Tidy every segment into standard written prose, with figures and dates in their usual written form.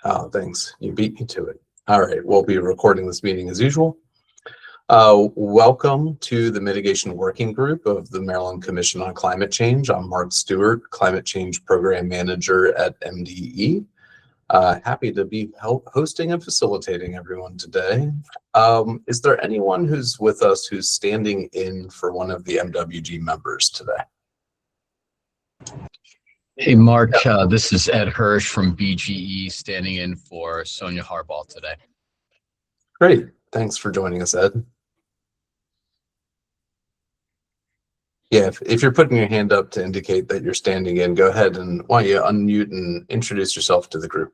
Oh, thanks. You beat me to it. All right, we'll be recording this meeting as usual. Welcome to the Mitigation Working Group of the Maryland Commission on Climate Change. I'm Mark Stewart, Climate Change Program Manager at MDE. Happy to be hosting and facilitating everyone today. Is there anyone who's with us who's standing in for one of the MWG members today? Hey, Mark, this is Ed Hirsch from BGE standing in for Sonia Harbaugh today. Great. Thanks for joining us, Ed. Yeah, if you're putting your hand up to indicate that you're standing in, go ahead and why don't you unmute and introduce yourself to the group.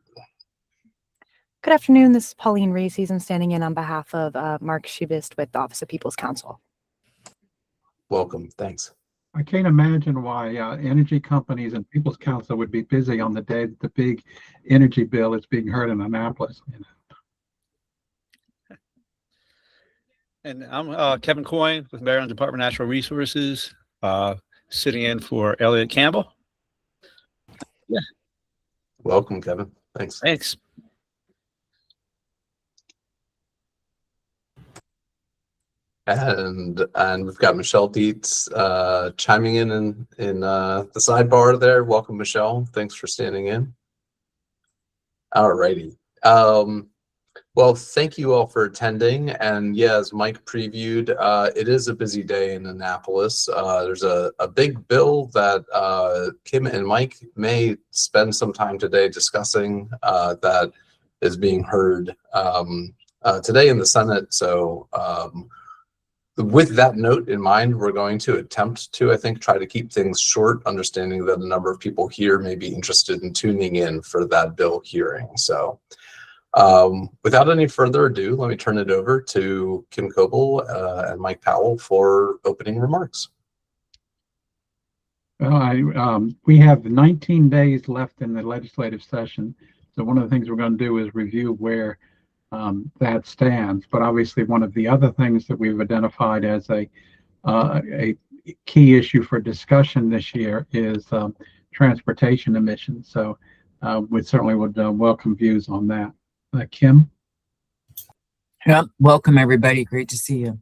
Good afternoon. This is Pauline Rees. I'm standing in on behalf of Mark Schubist with the Office of People's Counsel. Welcome. Thanks. I can't imagine why energy companies and People's Counsel would be busy on the day that the big energy bill is being heard in Annapolis. And I'm Kevin Coyne with Maryland Department of Natural Resources, sitting in for Elliot Campbell. Yeah. Welcome, Kevin. Thanks. Thanks. And we've got Michelle Dietz chiming in the sidebar there. Welcome, Michelle. Thanks for standing in. All righty. Well, thank you all for attending. And yeah, as Mike previewed, it is a busy day in Annapolis. There's a big bill that Kim and Mike may spend some time today discussing that is being heard today in the Senate. So with that note in mind, we're going to attempt to, I think, try to keep things short, understanding that a number of people here may be interested in tuning in for that bill hearing. So without any further ado, let me turn it over to Kim Coble and Mike Powell for opening remarks. Well, we have 19 days left in the legislative session. So one of the things we're going to do is review where that stands. But obviously, one of the other things that we've identified as a key issue for discussion this year is transportation emissions. So we certainly would welcome views on that. Kim? Yeah, welcome everybody. Great to see you.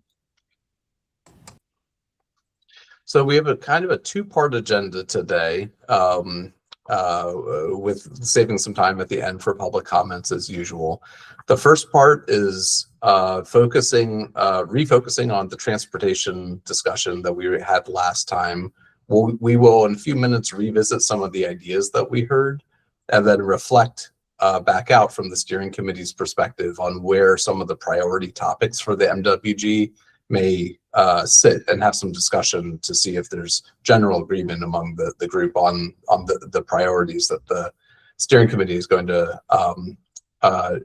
So we have a kind of a two-part agenda today, with saving some time at the end for public comments as usual. The first part is refocusing on the transportation discussion that we had last time. We will in a few minutes revisit some of the ideas that we heard and then reflect back out from the steering committee's perspective on where some of the priority topics for the MWG may sit and have some discussion to see if there's general agreement among the group on the priorities that the steering committee is going to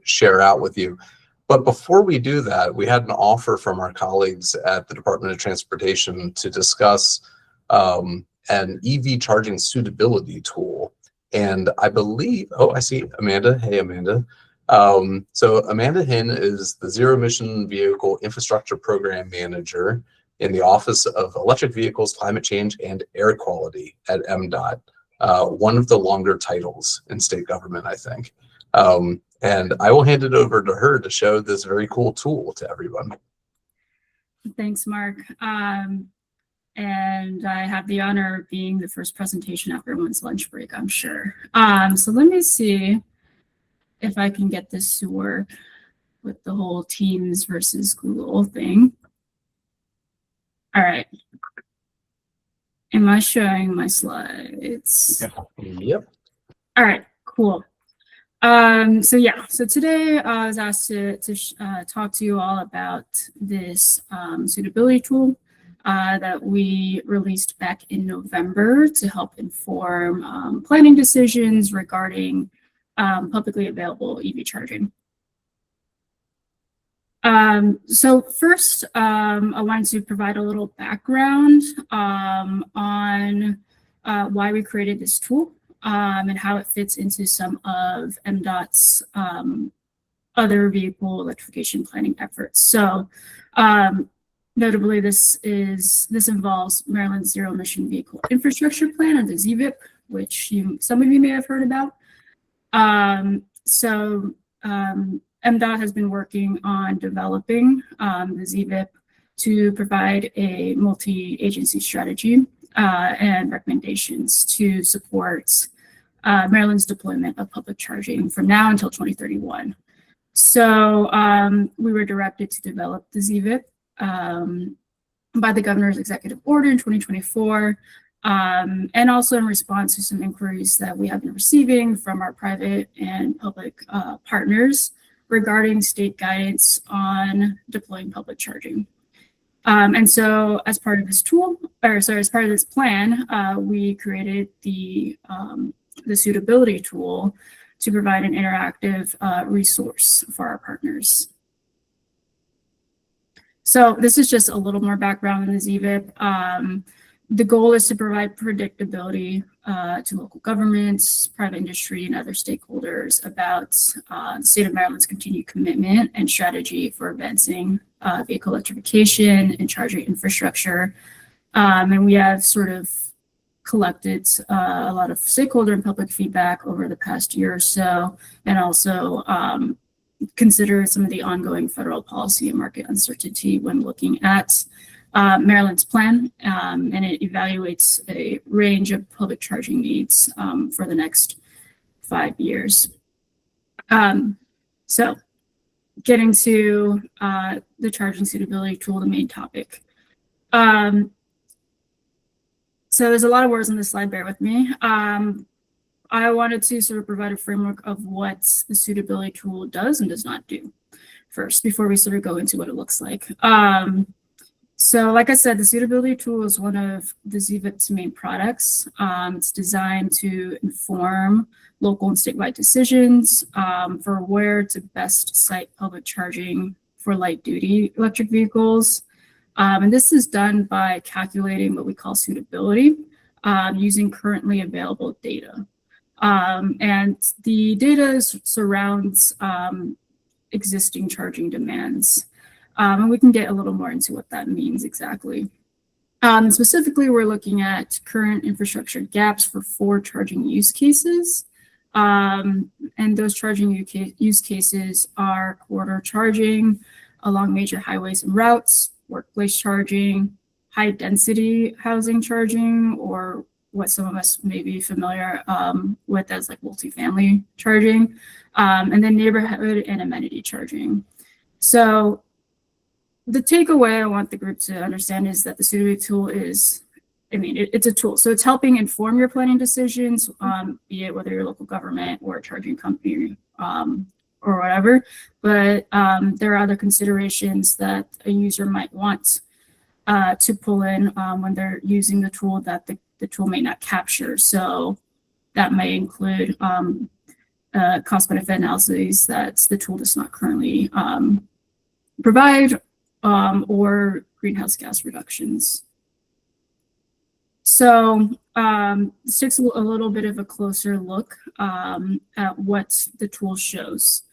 share out with you. But before we do that, we had an offer from our colleagues at the Department of Transportation to discuss an EV charging suitability tool. And I believe, oh, I see Amanda. Hey, Amanda. So Amanda Hinn is the Zero Emission Vehicle Infrastructure Program Manager in the Office of Electric Vehicles, Climate Change, and Air Quality at MDOT. One of the longer titles in state government, I think. And I will hand it over to her to show this very cool tool to everyone. Thanks, Mark. And I have the honor of being the first presentation after everyone's lunch break, I'm sure. So let me see if I can get this to work with the whole Teams versus Google thing. All right. Am I showing my slides? Yep. All right, cool. So today I was asked to talk to you all about this suitability tool that we released back in November to help inform planning decisions regarding publicly available EV charging. So first, I wanted to provide a little background on why we created this tool and how it fits into some of MDOT's other vehicle electrification planning efforts. So notably, this involves Maryland's Zero Emission Vehicle Infrastructure Plan, or the ZVIP, which some of you may have heard about. So MDOT has been working on developing the ZVIP to provide a multi-agency strategy and recommendations to support Maryland's deployment of public charging from now until 2031. So we were directed to develop the ZVIP by the governor's executive order in 2024, and also in response to some inquiries that we have been receiving from our private and public partners regarding state guidance on deploying public charging. And so as part of this as part of this plan, we created the suitability tool to provide an interactive resource for our partners. So this is just a little more background on the ZVIP. The goal is to provide predictability to local governments, private industry, and other stakeholders about the state of Maryland's continued commitment and strategy for advancing vehicle electrification and charging infrastructure. And we have sort of collected a lot of stakeholder and public feedback over the past year or so, and also consider some of the ongoing federal policy and market uncertainty when looking at Maryland's plan, and it evaluates a range of public charging needs for the next 5 years. So getting to the charging suitability tool, the main topic. So there's a lot of words on this slide, bear with me. I wanted to sort of provide a framework of what the suitability tool does and does not do first, before we sort of go into what it looks like. So like I said, the suitability tool is one of the ZVIP's main products. It's designed to inform local and statewide decisions for where to best site public charging for light duty electric vehicles. And this is done by calculating what we call suitability using currently available data. And the data surrounds existing charging demands. And we can get a little more into what that means exactly. Specifically, we're looking at current infrastructure gaps for 4 charging use cases. And those charging use cases are corridor charging along major highways and routes, workplace charging, high density housing charging, or what some of us may be familiar with as like multifamily charging, and then neighborhood and amenity charging. So the takeaway I want the group to understand is that the suitability tool is, it's a tool. So it's helping inform your planning decisions, be it whether you're a local government or a charging company or whatever. But there are other considerations that a user might want to pull in when they're using the tool that the tool may not capture. So that may include cost-benefit analyses that the tool does not currently provide, or greenhouse gas reductions. So this takes a little bit of a closer look at what the tool shows.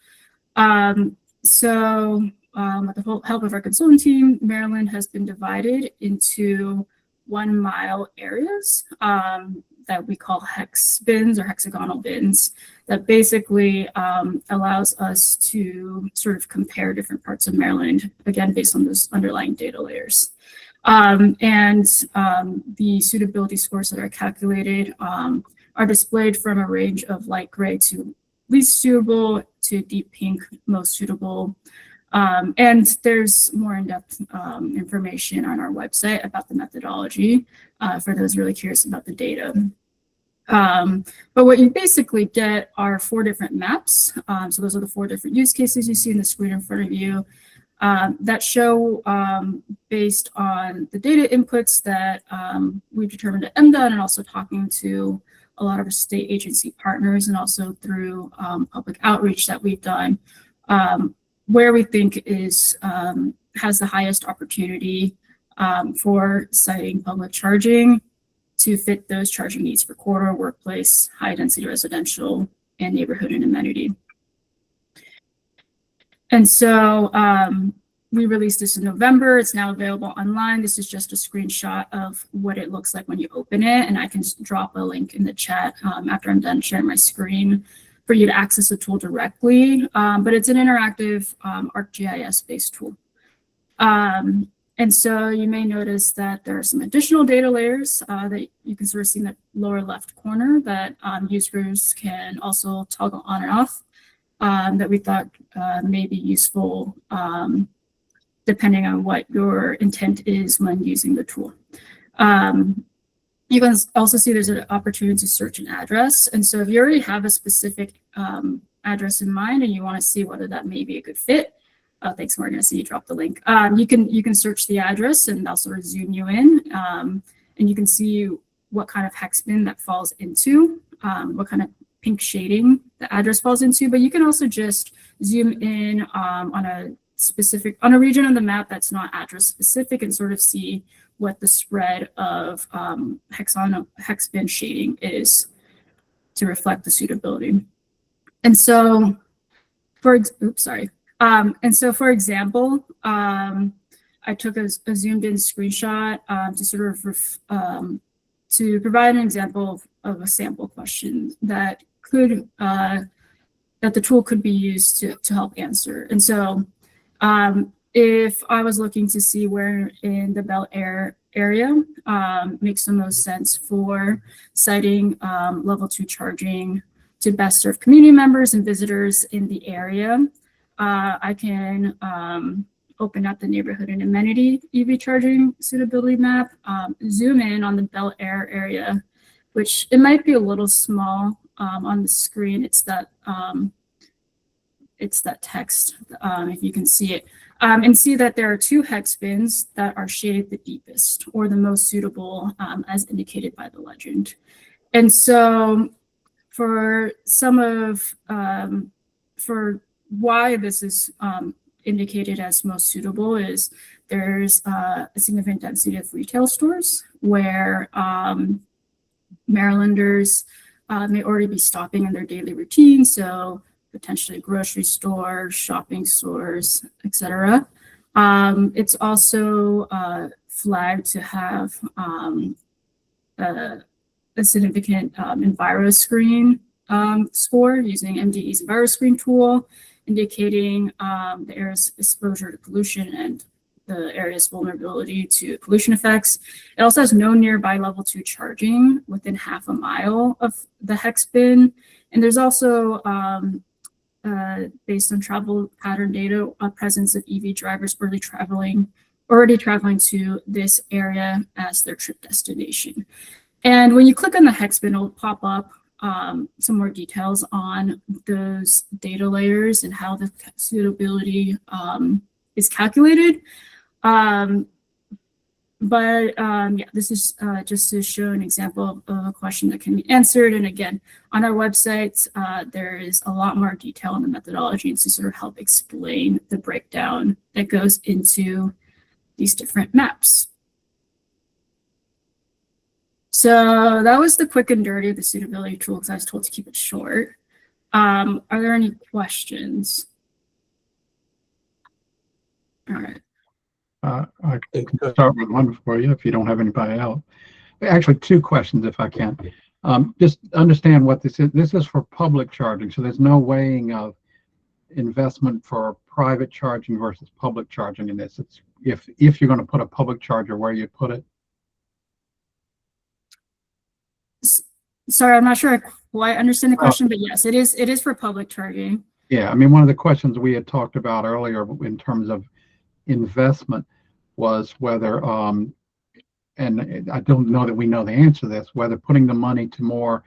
So with the help of our consulting team, Maryland has been divided into 1 mile areas that we call hex bins or hexagonal bins that basically allows us to sort of compare different parts of Maryland, again, based on those underlying data layers. And the suitability scores that are calculated are displayed from a range of light gray to least suitable to deep pink, most suitable. And there's more in-depth information on our website about the methodology for those really curious about the data. But what you basically get are 4 different maps. So those are the 4 different use cases you see in the screen in front of you that show, based on the data inputs that we've determined at MDOT, and also talking to a lot of our state agency partners, and also through public outreach that we've done, where we think is has the highest opportunity for siting public charging to fit those charging needs for corridor, workplace, high density residential, and neighborhood and amenity. And so we released this in November. It's now available online. This is just a screenshot of what it looks like when you open it, and I can drop a link in the chat after I'm done sharing my screen for you to access the tool directly, but it's an interactive ArcGIS based tool. And so you may notice that there are some additional data layers that you can sort of see in the lower left corner that users can also toggle on and off that we thought may be useful depending on what your intent is when using the tool. You can also see there's an opportunity to search an address. And so if you already have a specific address in mind and you want to see whether that may be a good fit, thanks, Morgan. I see you dropped the link. You can search the address and I'll sort of zoom you in, and you can see what kind of hex bin that falls into, what kind of pink shading the address falls into. But you can also just zoom in on a region on the map that's not address specific and sort of see what the spread of hex bin shading is to reflect the suitability. And so, for example, I took a zoomed in screenshot to sort of to provide an example of a sample question that could that the tool could be used to help answer. And so if I was looking to see where in the Bel Air area makes the most sense for citing level 2 charging to best serve community members and visitors in the area, I can open up the neighborhood and amenity EV charging suitability map, zoom in on the Bel Air area, which it might be a little small on the screen. It's that text, if you can see it, and see that there are 2 hex bins that are shaded the deepest or the most suitable as indicated by the legend. And so for for why this is indicated as most suitable is there's a significant density of retail stores where Marylanders may already be stopping in their daily routine, so potentially grocery stores, shopping stores, etc. It's also flagged to have a significant EnviroScreen score using MDE's EnviroScreen tool, indicating the area's exposure to pollution and the area's vulnerability to pollution effects. It also has no nearby level 2 charging within half a mile of the hex bin. And there's also, based on travel pattern data, a presence of EV drivers already traveling to this area as their trip destination. And when you click on the hex bin, it'll pop up some more details on those data layers and how the suitability is calculated. Yeah, this is just to show an example of a question that can be answered. And again, on our website, there is a lot more detail in the methodology to sort of help explain the breakdown that goes into these different maps. So that was the quick and dirty of the suitability tool because I was told to keep it short. Are there any questions? All right. I can start with one for you if you don't have anybody else. Actually, 2 questions if I can. Just understand what this is. This is for public charging, so there's no weighing of investment for private charging versus public charging in this. It's if you're going to put a public charger, where you put it. Sorry, I'm not sure I quite understand the question, but yes, it is for public charging. Yeah, I mean, one of the questions we had talked about earlier in terms of investment was whether, and I don't know that we know the answer to this, whether putting the money to more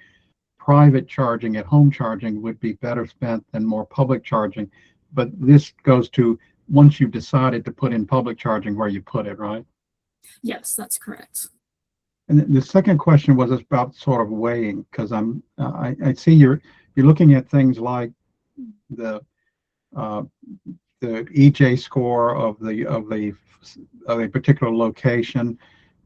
private charging at home charging would be better spent than more public charging. But this goes to once you've decided to put in public charging, where you put it, right? Yes, that's correct. And the second question was about sort of weighing, because I see you're looking at things like the EJ score of a particular location,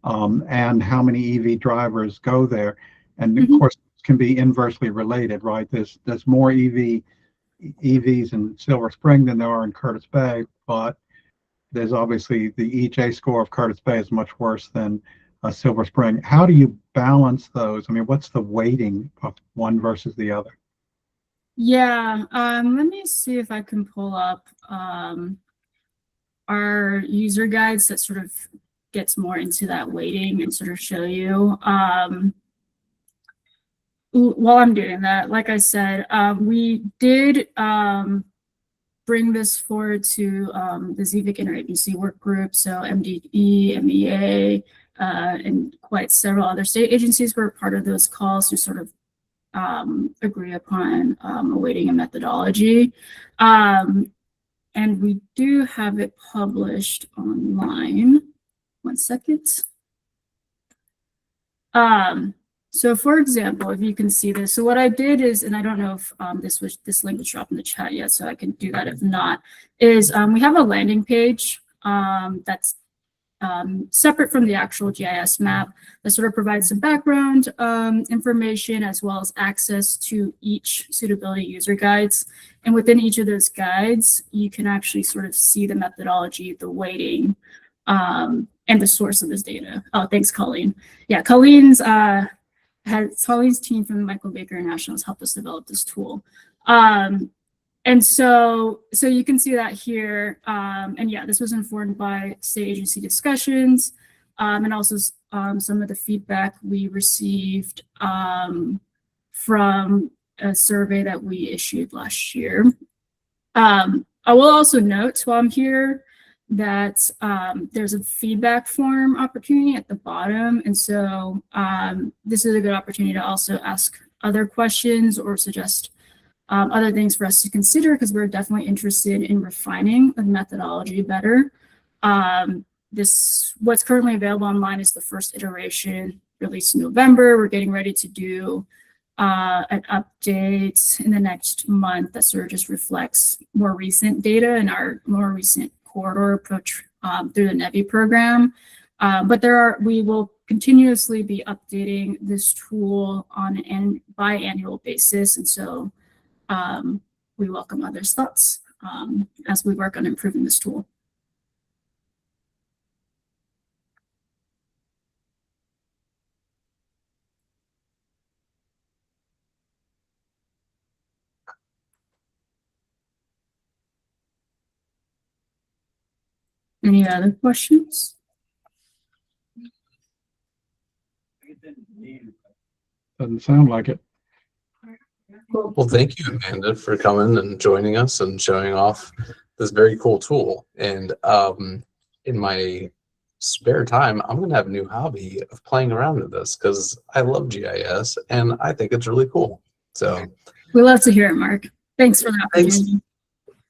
and how many EV drivers go there, and of course it can be inversely related, right? There's more EVs in Silver Spring than there are in Curtis Bay, but there's obviously the EJ score of Curtis Bay is much worse than Silver Spring. How do you balance those? I mean, what's the weighting of one versus the other? Yeah, let me see if I can pull up our user guides that sort of gets more into that weighting and sort of show you. While I'm doing that, like I said, we did bring this forward to the ZVIC interagency work group. So MDE, MEA, and quite several other state agencies were part of those calls to sort of agree upon a weighting and methodology. And we do have it published online. 1 second. So for example, if you can see this, so what I did is, and I don't know if this link was dropped in the chat yet, so I can do that if not, is we have a landing page that's separate from the actual GIS map that sort of provides some background information as well as access to each suitability user guides. And within each of those guides, you can actually sort of see the methodology, the weighting, and the source of this data. Oh, thanks, Colleen. Yeah, Colleen's team from the Michael Baker International has helped us develop this tool. And so you can see that here. And yeah, this was informed by state agency discussions and also some of the feedback we received from a survey that we issued last year. I will also note while I'm here that there's a feedback form opportunity at the bottom. And so this is a good opportunity to also ask other questions or suggest other things for us to consider, because we're definitely interested in refining the methodology better. What's currently available online is the first iteration released in November. We're getting ready to do an update in the next month that sort of just reflects more recent data and our more recent corridor approach through the NEVI program. But we will continuously be updating this tool on an biannual basis. And so we welcome others' thoughts as we work on improving this tool. Any other questions? Doesn't sound like it. Well, thank you, Amanda, for coming and joining us and showing off this very cool tool. And in my spare time, I'm going to have a new hobby of playing around with this because I love GIS and I think it's really cool. So we love to hear it, Mark. Thanks for the opportunity.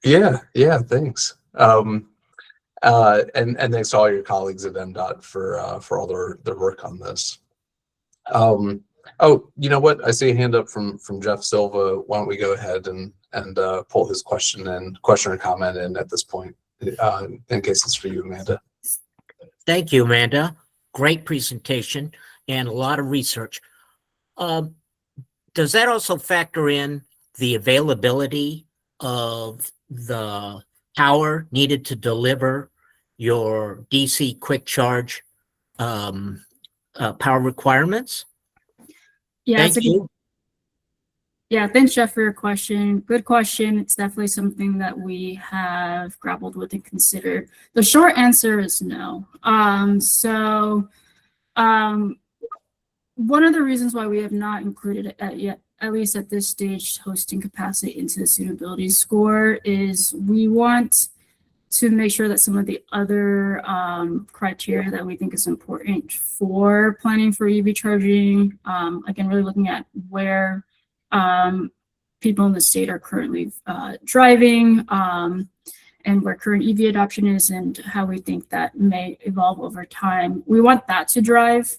Yeah, thanks. And thanks to all your colleagues at MDOT for all their work on this. Oh, you know what? I see a hand up from Jeff Silva. Why don't we go ahead and pull his question or comment in at this point, in case it's for you, Amanda. Thank you, Amanda. Great presentation and a lot of research. Does that also factor in the availability of the power needed to deliver your DC quick charge power requirements? Yeah, Thank you. Yeah, thanks, Jeff, for your question. Good question. It's definitely something that we have grappled with and considered. The short answer is no. One of the reasons why we have not included it yet, at least at this stage, hosting capacity into the suitability score is we want to make sure that some of the other criteria that we think is important for planning for EV charging, again, really looking at where people in the state are currently driving and where current EV adoption is and how we think that may evolve over time. We want that to drive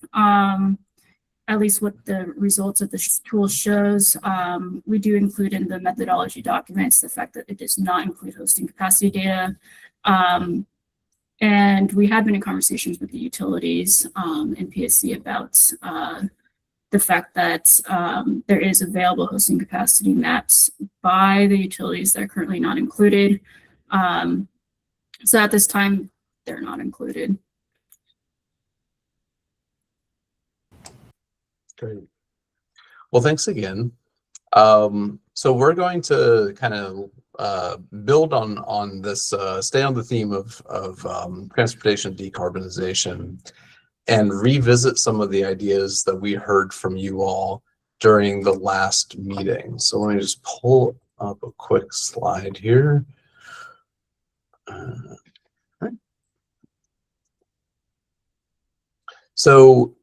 at least what the results of the tool shows. We do include in the methodology documents the fact that it does not include hosting capacity data. And we have been in conversations with the utilities and PSC about the fact that there is available hosting capacity maps by the utilities that are currently not included. So at this time, they're not included. Great. Well, thanks again. So we're going to kind of build on this, stay on the theme of transportation decarbonization, and revisit some of the ideas that we heard from you all during the last meeting. So let me just pull up a quick slide here. Right. So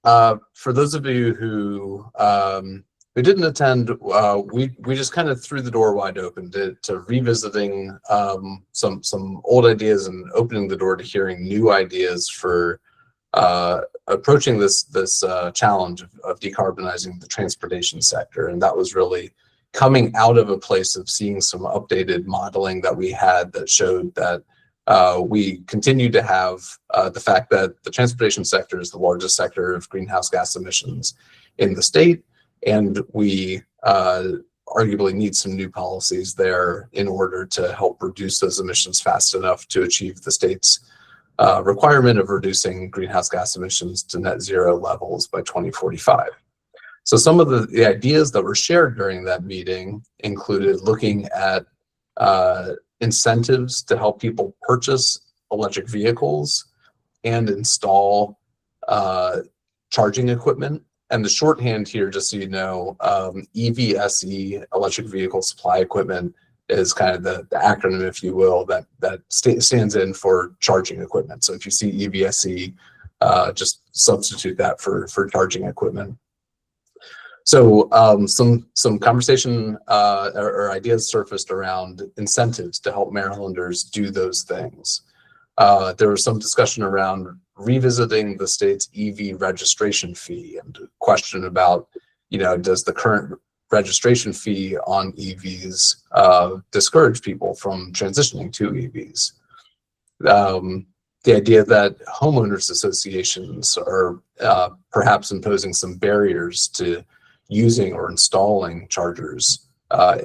for those of you who didn't attend, we just kind of threw the door wide open to revisiting some old ideas and opening the door to hearing new ideas for approaching this challenge of decarbonizing the transportation sector. And that was really coming out of a place of seeing some updated modeling that we had that showed that we continue to have the fact that the transportation sector is the largest sector of greenhouse gas emissions in the state, and we arguably need some new policies there in order to help reduce those emissions fast enough to achieve the state's requirement of reducing greenhouse gas emissions to net zero levels by 2045. So some of the ideas that were shared during that meeting included looking at incentives to help people purchase electric vehicles and install charging equipment. And the shorthand here, just so you know, EVSE, electric vehicle supply equipment, is kind of the acronym, if you will, that stands in for charging equipment. So if you see EVSE, just substitute that for charging equipment. So some conversation or ideas surfaced around incentives to help Marylanders do those things. There was some discussion around revisiting the state's EV registration fee, and a question about, does the current registration fee on EVs discourage people from transitioning to EVs? The idea that homeowners associations are perhaps imposing some barriers to using or installing chargers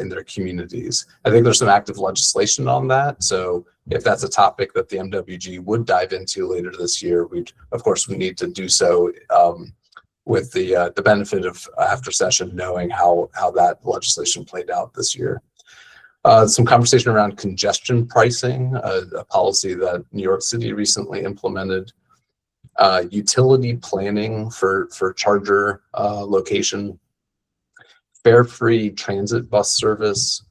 in their communities. I think there's some active legislation on that. So if that's a topic that the MWG would dive into later this year, we need to do so with the benefit of after session knowing how that legislation played out this year. Some conversation around congestion pricing, a policy that New York City recently implemented. Utility planning for charger location. Fare-free transit bus service,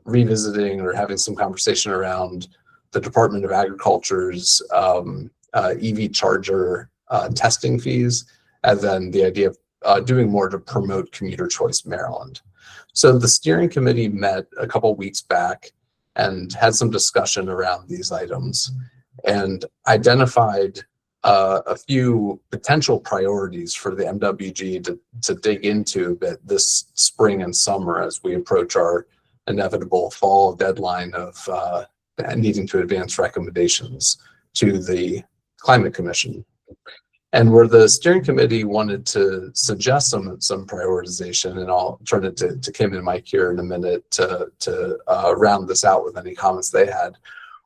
revisiting or having some conversation around the Department of Agriculture's EV charger testing fees, and then the idea of doing more to promote Commuter Choice Maryland. So the steering committee met a couple weeks back and had some discussion around these items and identified a few potential priorities for the MWG to dig into a bit this spring and summer as we approach our inevitable fall deadline of needing to advance recommendations to the Climate Commission. And where the steering committee wanted to suggest some prioritization, and I'll turn it to Kim and Mike here in a minute to round this out with any comments they had,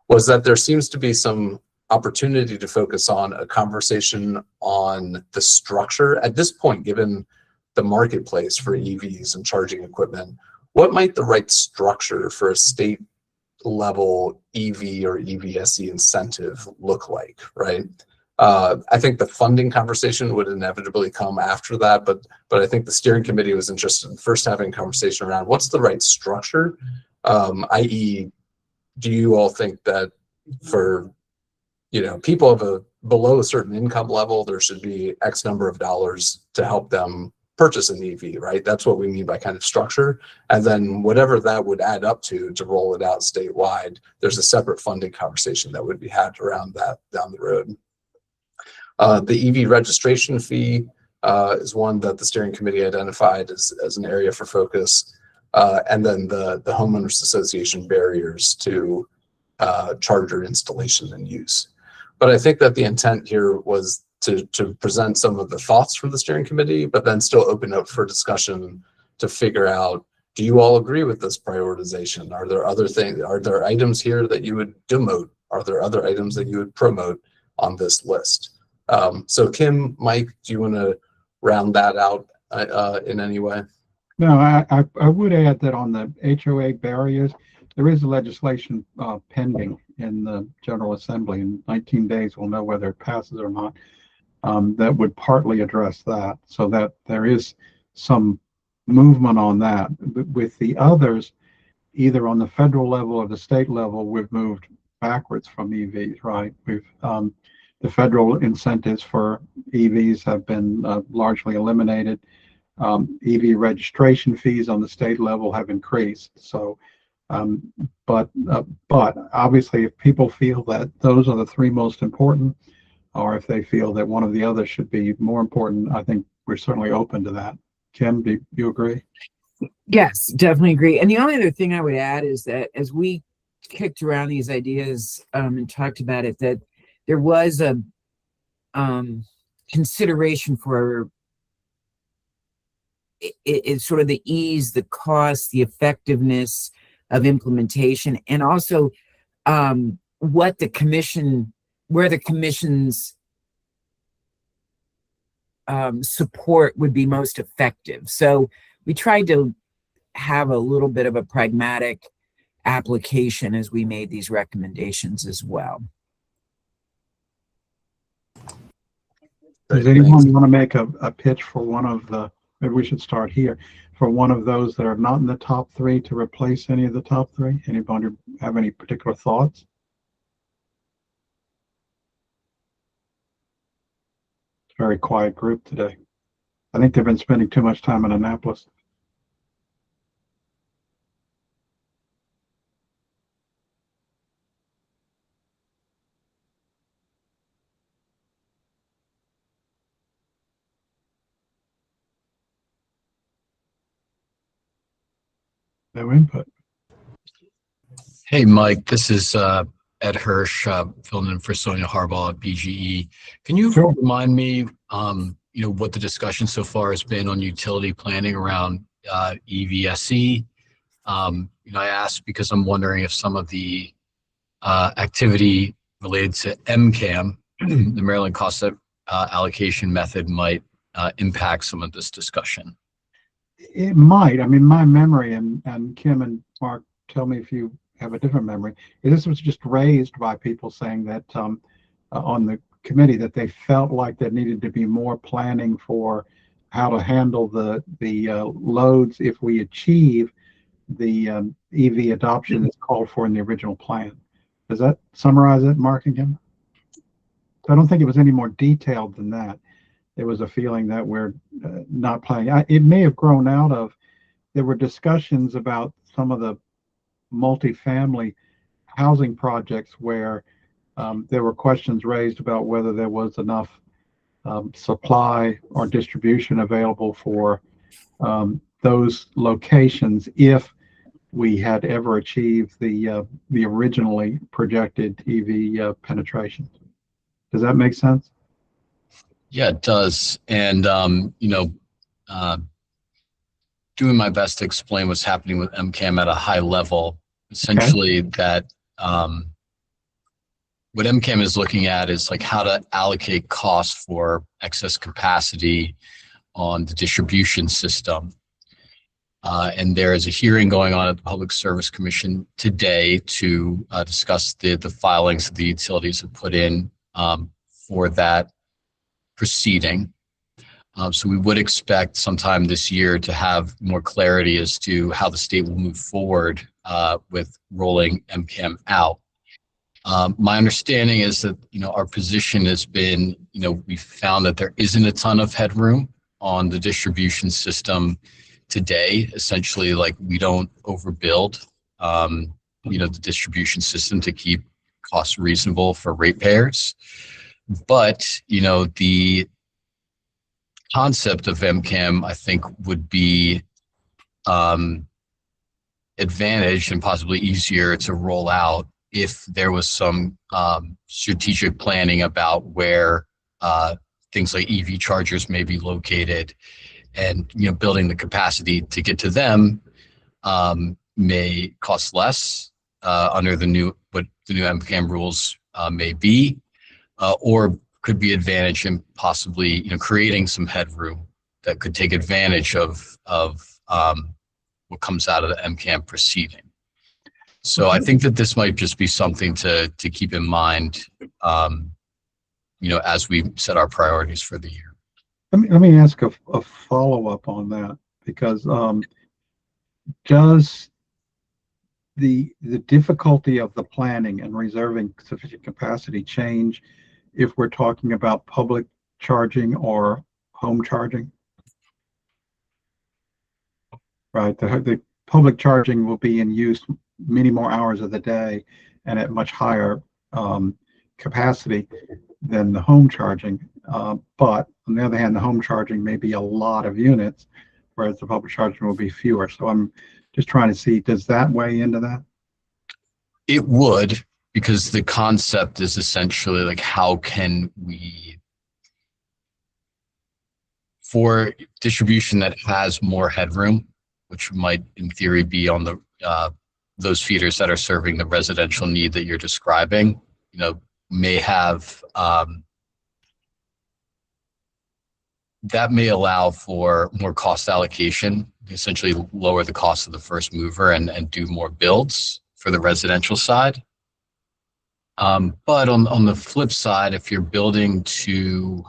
was that there seems to be some opportunity to focus on a conversation on the structure at this point, given the marketplace for EVs and charging equipment. What might the right structure for a state level EV or EVSE incentive look like, right? I think the funding conversation would inevitably come after that, but I think the steering committee was interested in first having a conversation around what's the right structure, i.e., do you all think that for people of below a certain income level, there should be X number of dollars to help them purchase an EV, right? That's what we mean by kind of structure. And then whatever that would add up to roll it out statewide, there's a separate funding conversation that would be had around that down the road. The EV registration fee is one that the steering committee identified as an area for focus. And then the homeowners association barriers to charger installation and use. But I think that the intent here was to present some of the thoughts from the steering committee, but then still open up for discussion to figure out, do you all agree with this prioritization? Are there other things, are there items here that you would demote? Are there other items that you would promote on this list? So Kim, Mike, do you want to round that out in any way? No, I would add that on the HOA barriers, there is legislation pending in the General Assembly. In 19 days, we'll know whether it passes or not. That would partly address that, so that there is some movement on that. With the others, either on the federal level or the state level, we've moved backwards from EVs, right? The federal incentives for EVs have been largely eliminated. EV registration fees on the state level have increased. So, but obviously, if people feel that those are the three most important, or if they feel that one of the others should be more important, I think we're certainly open to that. Kim, do you agree? Yes, definitely agree. And the only other thing I would add is that as we kicked around these ideas and talked about it, that there was a consideration for it's sort of the ease, the cost, the effectiveness of implementation, and also what the commission, where the commission's support would be most effective. So we tried to have a little bit of a pragmatic application as we made these recommendations as well. Does anyone want to make a pitch for one of the, maybe we should start here, for one of those that are not in the top three to replace any of the top three? Anybody have any particular thoughts? It's a very quiet group today. I think they've been spending too much time in Annapolis. No input. Hey, Mike, this is Ed Hirsch, filling in for Sonia Harbaugh at BGE. Can you Sure. remind me, what the discussion so far has been on utility planning around EVSE? I asked because I'm wondering if some of the activity related to MCAM, the Maryland Cost Allocation Method, might impact some of this discussion. It might. I mean, my memory, and Kim and Mark, tell me if you have a different memory, this was just raised by people saying that on the committee that they felt like there needed to be more planning for how to handle the loads if we achieve the EV adoption that's called for in the original plan. Does that summarize it, Mark and Kim? I don't think it was any more detailed than that. There was a feeling that we're not planning. It may have grown out of, there were discussions about some of the multifamily housing projects where there were questions raised about whether there was enough supply or distribution available for those locations if we had ever achieved the originally projected EV penetration. Does that make sense? Yeah, it does. And, doing my best to explain what's happening with MCAM at a high level, essentially that what MCAM is looking at is like how to allocate costs for excess capacity on the distribution system. And there is a hearing going on at the Public Service Commission today to discuss the filings that the utilities have put in for that proceeding. So we would expect sometime this year to have more clarity as to how the state will move forward with rolling MCAM out. My understanding is that, our position has been, we found that there isn't a ton of headroom on the distribution system today. Essentially, like, we don't overbuild, the distribution system to keep costs reasonable for ratepayers. But, the concept of MCAM, I think, would be advantaged and possibly easier to roll out if there was some strategic planning about where things like EV chargers may be located, and building the capacity to get to them may cost less under the new MCAM rules may be, or could be advantage in possibly creating some headroom that could take advantage of what comes out of the MCAM proceeding. So I think that this might just be something to keep in mind, as we set our priorities for the year. Let me ask a follow-up on that, because does the difficulty of the planning and reserving sufficient capacity change if we're talking about public charging or home charging? Right, the public charging will be in use many more hours of the day and at much higher capacity than the home charging. But on the other hand, the home charging may be a lot of units, whereas the public charging will be fewer. So I'm just trying to see, does that weigh into that? It would, because the concept is essentially like, how can we, for distribution that has more headroom, which might in theory be on the those feeders that are serving the residential need that you're describing, may have that may allow for more cost allocation, essentially lower the cost of the first mover and do more builds for the residential side. But on the flip side, if you're building to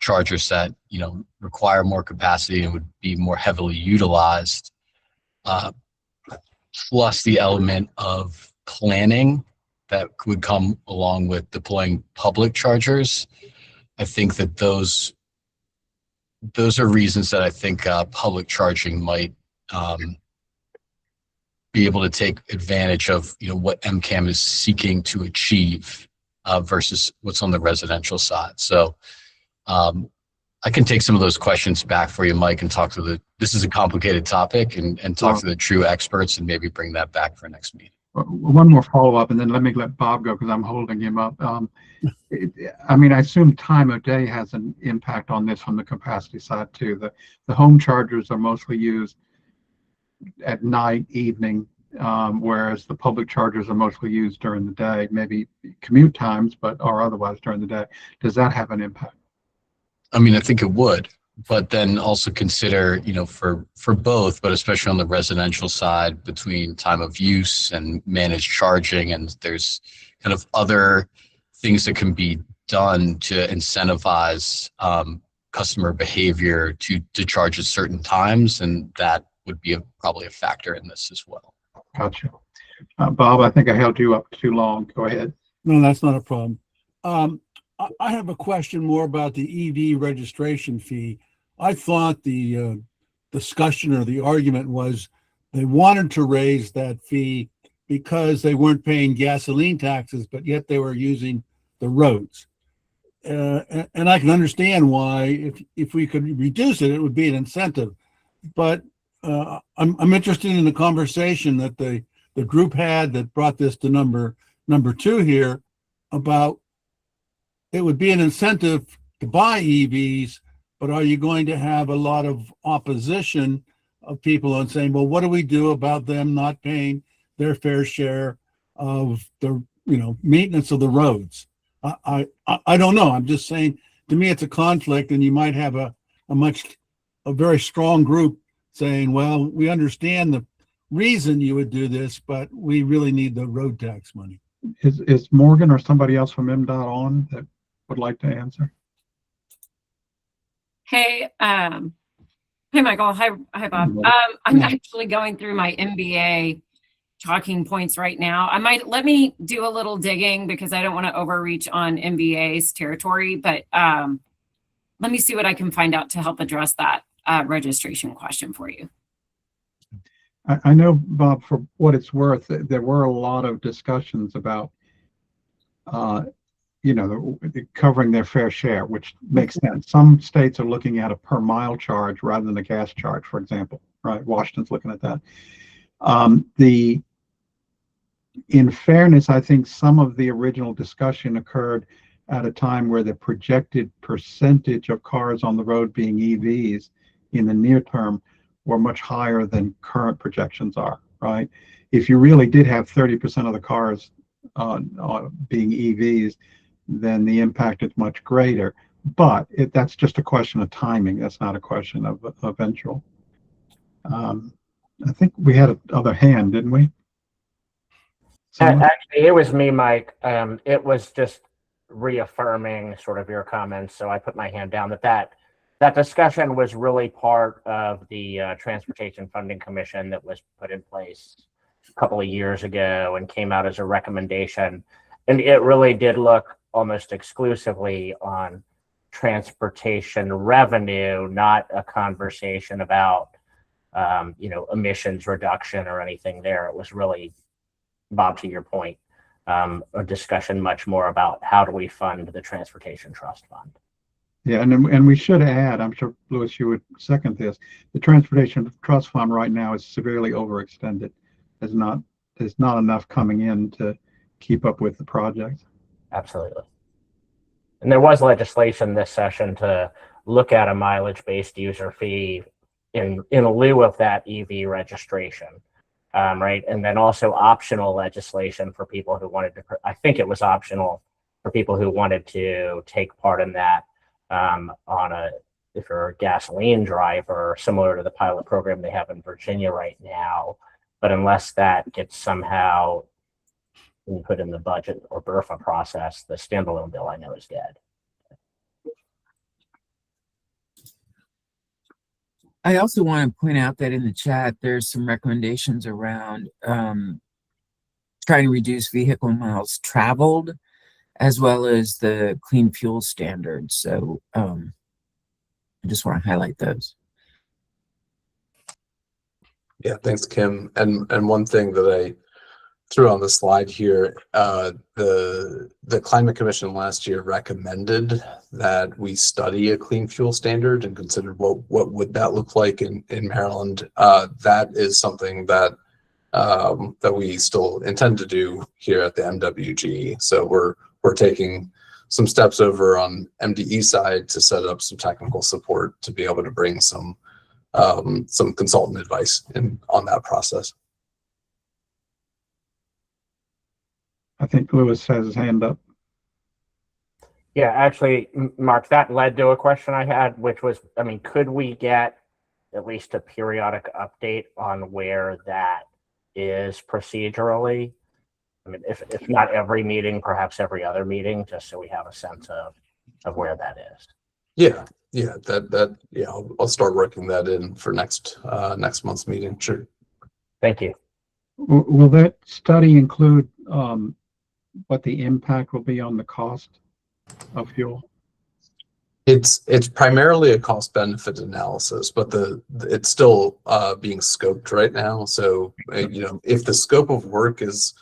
chargers that require more capacity and would be more heavily utilized, plus the element of planning that would come along with deploying public chargers, I think that those are reasons that I think public charging might be able to take advantage of what MCAM is seeking to achieve versus what's on the residential side. So I can take some of those questions back for you, Mike, and talk to this is a complicated topic, and talk to the true experts and maybe bring that back for next meeting. One more follow-up, and then let me let Bob go because I'm holding him up. I assume time of day has an impact on this from the capacity side too. The home chargers are mostly used at night, evening, whereas the public chargers are mostly used during the day, maybe commute times, or otherwise during the day. Does that have an impact? I think it would, but then also consider, for both, but especially on the residential side, between time of use and managed charging, and there's kind of other things that can be done to incentivize customer behavior to charge at certain times, and that would be probably a factor in this as well. Gotcha. Bob, I think I held you up too long. Go ahead. No, that's not a problem. I have a question more about the EV registration fee. I thought the discussion or the argument was they wanted to raise that fee because they weren't paying gasoline taxes, but yet they were using the roads. And I can understand why, if we could reduce it, it would be an incentive. But I'm interested in the conversation that the group had that brought this to number 2 here, about it would be an incentive to buy EVs, but are you going to have a lot of opposition of people on saying, well, what do we do about them not paying their fair share of the maintenance of the roads? I don't know. I'm just saying, to me, it's a conflict, and you might have a very strong group saying, well, we understand the reason you would do this, but we really need the road tax money. Is Morgan or somebody else from MDOT on that would like to answer? Hey, Michael. Hi, Bob. I'm actually going through my MBA talking points right now. Let me do a little digging because I don't want to overreach on MBA's territory, but let me see what I can find out to help address that registration question for you. I know, Bob, for what it's worth, there were a lot of discussions about covering their fair share, which makes sense. Some states are looking at a per mile charge rather than a gas charge, for example, right? Washington's looking at that. In fairness, I think some of the original discussion occurred at a time where the projected percentage of cars on the road being EVs in the near term were much higher than current projections are, right? If you really did have 30% of the cars being EVs, then the impact is much greater. But that's just a question of timing. That's not a question of eventual. I think we had another hand, didn't we? Someone? Actually, it was me, Mike. It was just reaffirming sort of your comments. So I put my hand down that discussion was really part of the Transportation Funding Commission that was put in place a couple of years ago and came out as a recommendation. And it really did look almost exclusively on transportation revenue, not a conversation about emissions reduction or anything there. It was really, Bob, to your point, a discussion much more about how do we fund the Transportation Trust Fund. Yeah, and we should add, I'm sure, Louis, you would second this, the Transportation Trust Fund right now is severely overextended. There's not enough coming in to keep up with the project. Absolutely. And there was legislation this session to look at a mileage-based user fee in lieu of that EV registration, right? And then also optional legislation for people who wanted to, I think it was optional for people who wanted to take part in that if you're a gasoline driver, similar to the pilot program they have in Virginia right now. But unless that gets somehow put in the budget or BRFA process, the standalone bill I know is dead. I also want to point out that in the chat, there's some recommendations around trying to reduce vehicle miles traveled, as well as the clean fuel standards. So I just want to highlight those. Yeah, thanks, Kim. And one thing that I threw on the slide here, the Climate Commission last year recommended that we study a clean fuel standard and consider what would that look like in Maryland. That is something that that we still intend to do here at the MWG. So we're taking some steps over on MDE side to set up some technical support to be able to bring some consultant advice on that process. I think Louis has his hand up. Yeah, actually, Mark, that led to a question I had, which was, I mean, could we get at least a periodic update on where that is procedurally? I mean, if not every meeting, perhaps every other meeting, just so we have a sense of where that is. Yeah, I'll start working that in for next month's meeting. Sure. Thank you. Will that study include what the impact will be on the cost of fuel? It's primarily a cost benefit analysis, but it's still being scoped right now. So if the scope of work is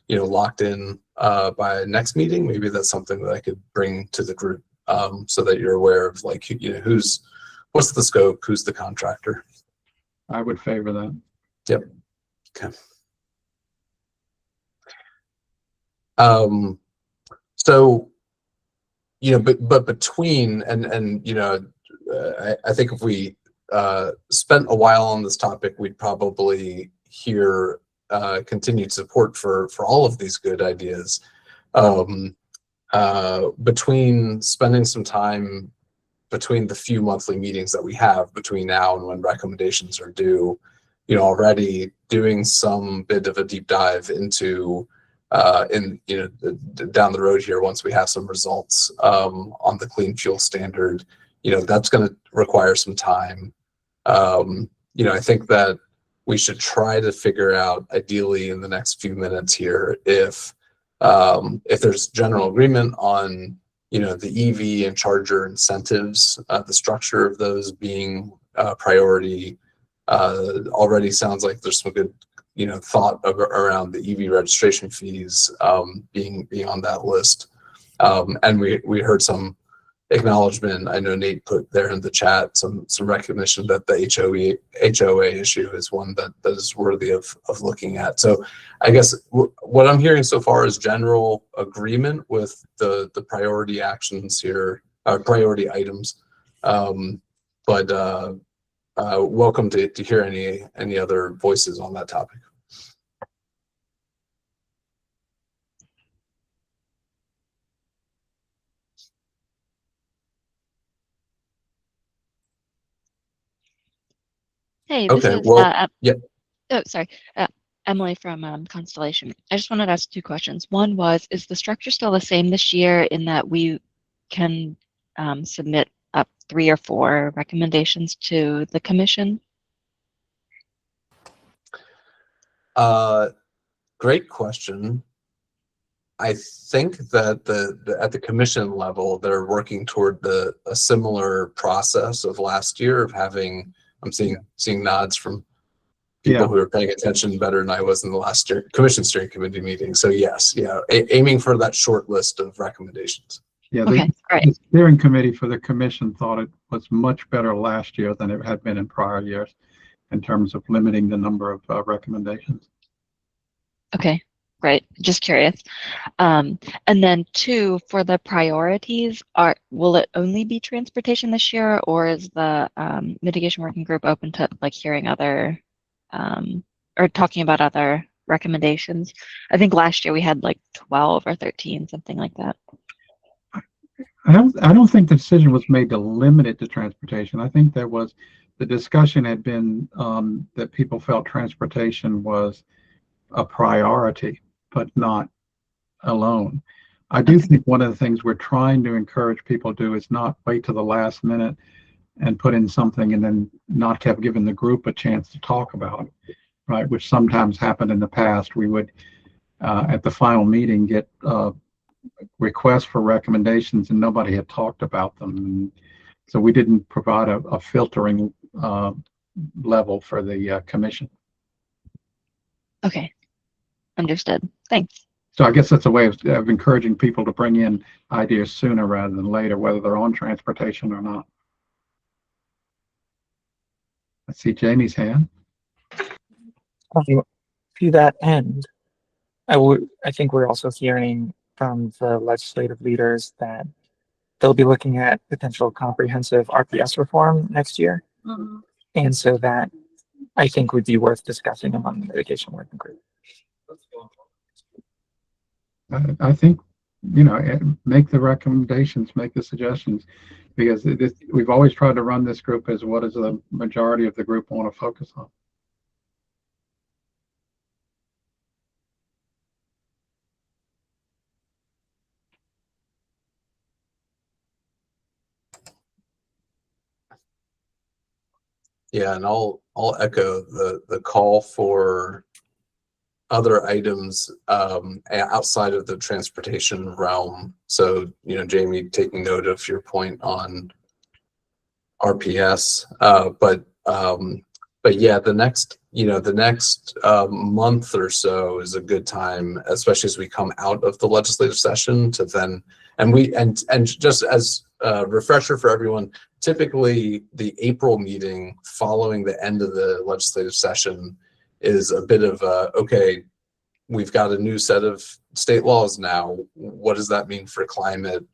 locked in by next meeting, maybe that's something that I could bring to the group so that you're aware of what's the scope, who's the contractor. I would favor that. Yep. Okay. So, but between I think if we spent a while on this topic, we'd probably hear continued support for all of these good ideas. Between spending some time between the few monthly meetings that we have between now and when recommendations are due, already doing some bit of a deep dive into down the road here, once we have some results on the clean fuel standard, that's going to require some time. I think that we should try to figure out, ideally in the next few minutes here, if there's general agreement on the EV and charger incentives, the structure of those being priority. Already sounds like there's some good thought around the EV registration fees being on that list. And we heard some acknowledgement. I know Nate put there in the chat some recognition that the HOA issue is one that is worthy of looking at. So I guess what I'm hearing so far is general agreement with the priority actions here, priority items. But welcome to hear any other voices on that topic. Hey, this Okay, is well, yeah, oh, sorry, Emily from Constellation. I just wanted to ask two questions. One was, is the structure still the same this year in that we can submit up 3 or 4 recommendations to the commission? great question. I think that at the commission level, they're working toward a similar process of last year of having. I'm seeing nods from people Yeah. who are paying attention better than I was in the last commission steering committee meeting. So yes, yeah, aiming for that short list of recommendations. Yeah, Okay, great. the steering committee for the commission thought it was much better last year than it had been in prior years in terms of limiting the number of recommendations. Okay, great. Just curious. And then 2, for the priorities, will it only be transportation this year, or is the mitigation working group open to like hearing other or talking about other recommendations? I think last year we had like 12 or 13, something like that. I don't think the decision was made to limit it to transportation. I think the discussion had been that people felt transportation was a priority, but not alone. I do think one of the things we're trying to encourage people to do is not wait to the last minute and put in something and then not have given the group a chance to talk about it, right? Which sometimes happened in the past. We would, at the final meeting, get requests for recommendations and nobody had talked about them. And so we didn't provide a filtering level for the commission. Okay, understood. Thanks. So I guess that's a way of encouraging people to bring in ideas sooner rather than later, whether they're on transportation or not. I see Jamie's hand. To that end, I think we're also hearing from the legislative leaders that they'll be looking at potential comprehensive RPS reform next year. Mm-hmm. And so that I think would be worth discussing among the mitigation working group. I think, make the recommendations, make the suggestions, because we've always tried to run this group as what is the majority of the group want to focus on. Yeah, and I'll echo the call for other items outside of the transportation realm. So, Jamie, taking note of your point on RPS, but yeah, the next month or so is a good time, especially as we come out of the legislative session to then, and just as a refresher for everyone, typically the April meeting following the end of the legislative session is a bit of okay, we've got a new set of state laws now. What does that mean for climate?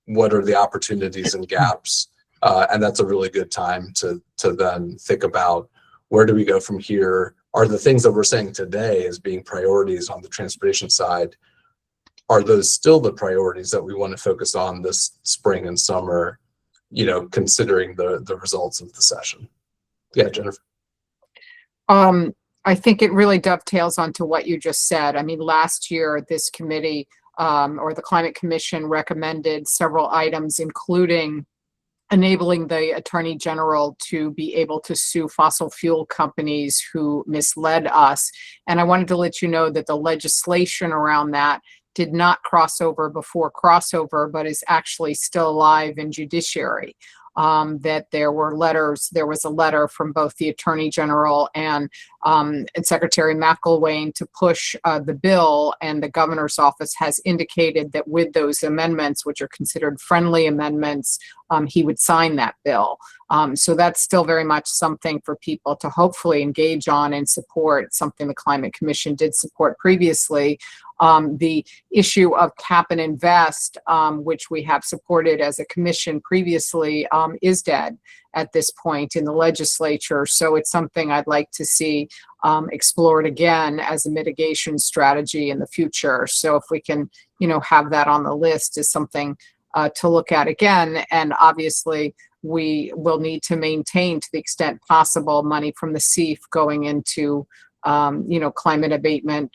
What are the opportunities and gaps? And that's a really good time to then think about, where do we go from here? Are the things that we're saying today as being priorities on the transportation side, are those still the priorities that we want to focus on this spring and summer, considering the results of the session? Yeah, Jennifer. I think it really dovetails onto what you just said. I mean, last year, this committee or the Climate Commission recommended several items, including enabling the Attorney General to be able to sue fossil fuel companies who misled us. And I wanted to let you know that the legislation around that did not cross over before crossover, but is actually still alive in judiciary. That there was a letter from both the Attorney General and Secretary McElwain to push the bill, and the governor's office has indicated that with those amendments, which are considered friendly amendments, he would sign that bill. So that's still very much something for people to hopefully engage on and support, something the Climate Commission did support previously. The issue of cap and invest, which we have supported as a commission previously, is dead at this point in the legislature. So it's something I'd like to see explored again as a mitigation strategy in the future. So if we can, have that on the list is something to look at again. And obviously we will need to maintain, to the extent possible, money from the CEF going into climate abatement,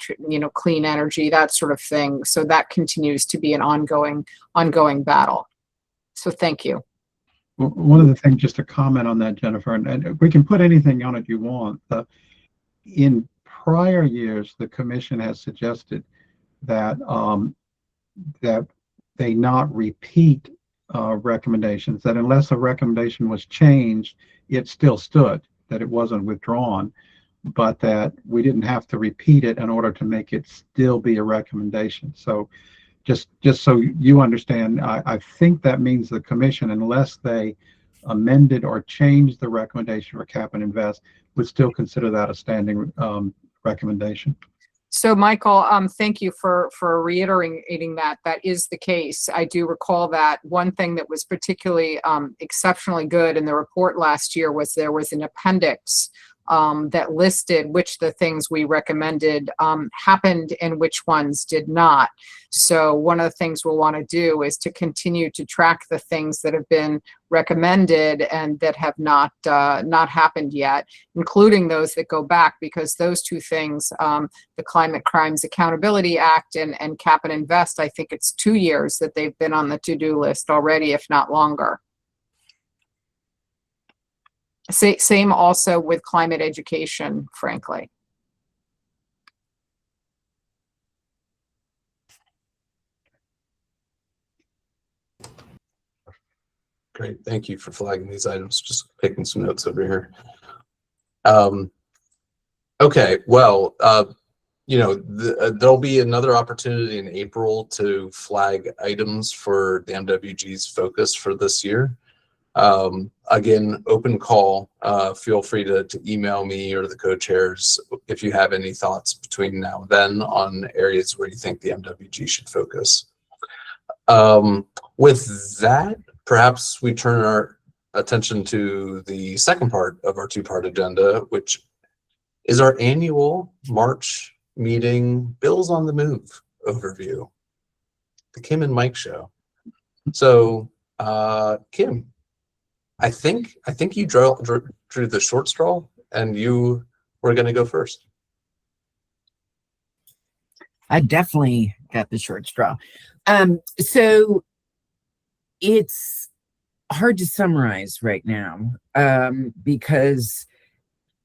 clean energy, that sort of thing. So that continues to be an ongoing battle. So thank you. Well, one of the things, just to comment on that, Jennifer, and we can put anything on it you want. In prior years, the commission has suggested that that they not repeat recommendations, that unless a recommendation was changed, it still stood, that it wasn't withdrawn, but that we didn't have to repeat it in order to make it still be a recommendation. So just so you understand, I think that means the commission, unless they amended or changed the recommendation for cap and invest, would still consider that a standing recommendation. So Michael, thank you for reiterating that. That is the case. I do recall that. One thing that was particularly exceptionally good in the report last year was there was an appendix that listed which the things we recommended happened and which ones did not. So one of the things we'll want to do is to continue to track the things that have been recommended and that have not happened yet, including those that go back, because those two things, the Climate Crimes Accountability Act and Cap and Invest, I think it's 2 years that they've been on the to-do list already, if not longer. Same also with climate education, frankly. Great, thank you for flagging these items. Just picking some notes over here. Okay, well, there'll be another opportunity in April to flag items for the MWG's focus for this year. Again, open call. Feel free to email me or the co-chairs if you have any thoughts between now and then on areas where you think the MWG should focus. With that, perhaps we turn our attention to the second part of our two-part agenda, which is our annual March meeting Bills on the Move overview, the Kim and Mike show. So, Kim, I think you drew the short straw, and you were going to go first. I definitely got the short straw. So it's hard to summarize right now because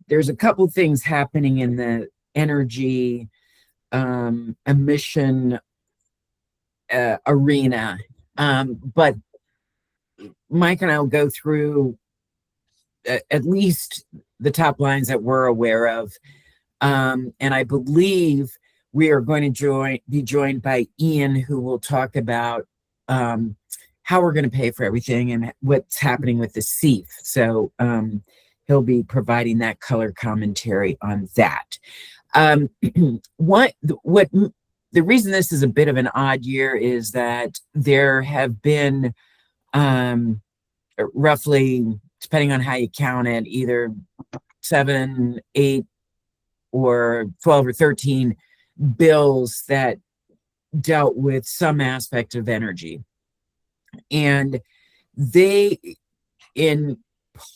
there's a couple things happening in the energy emission arena, but Mike and I will go through at least the top lines that we're aware of. And I believe we are going to be joined by Ian, who will talk about how we're going to pay for everything and what's happening with the CEF. So he'll be providing that color commentary on that. The reason this is a bit of an odd year is that there have been roughly, depending on how you count it, either 7, 8, or 12 or 13 bills that dealt with some aspect of energy. And they, in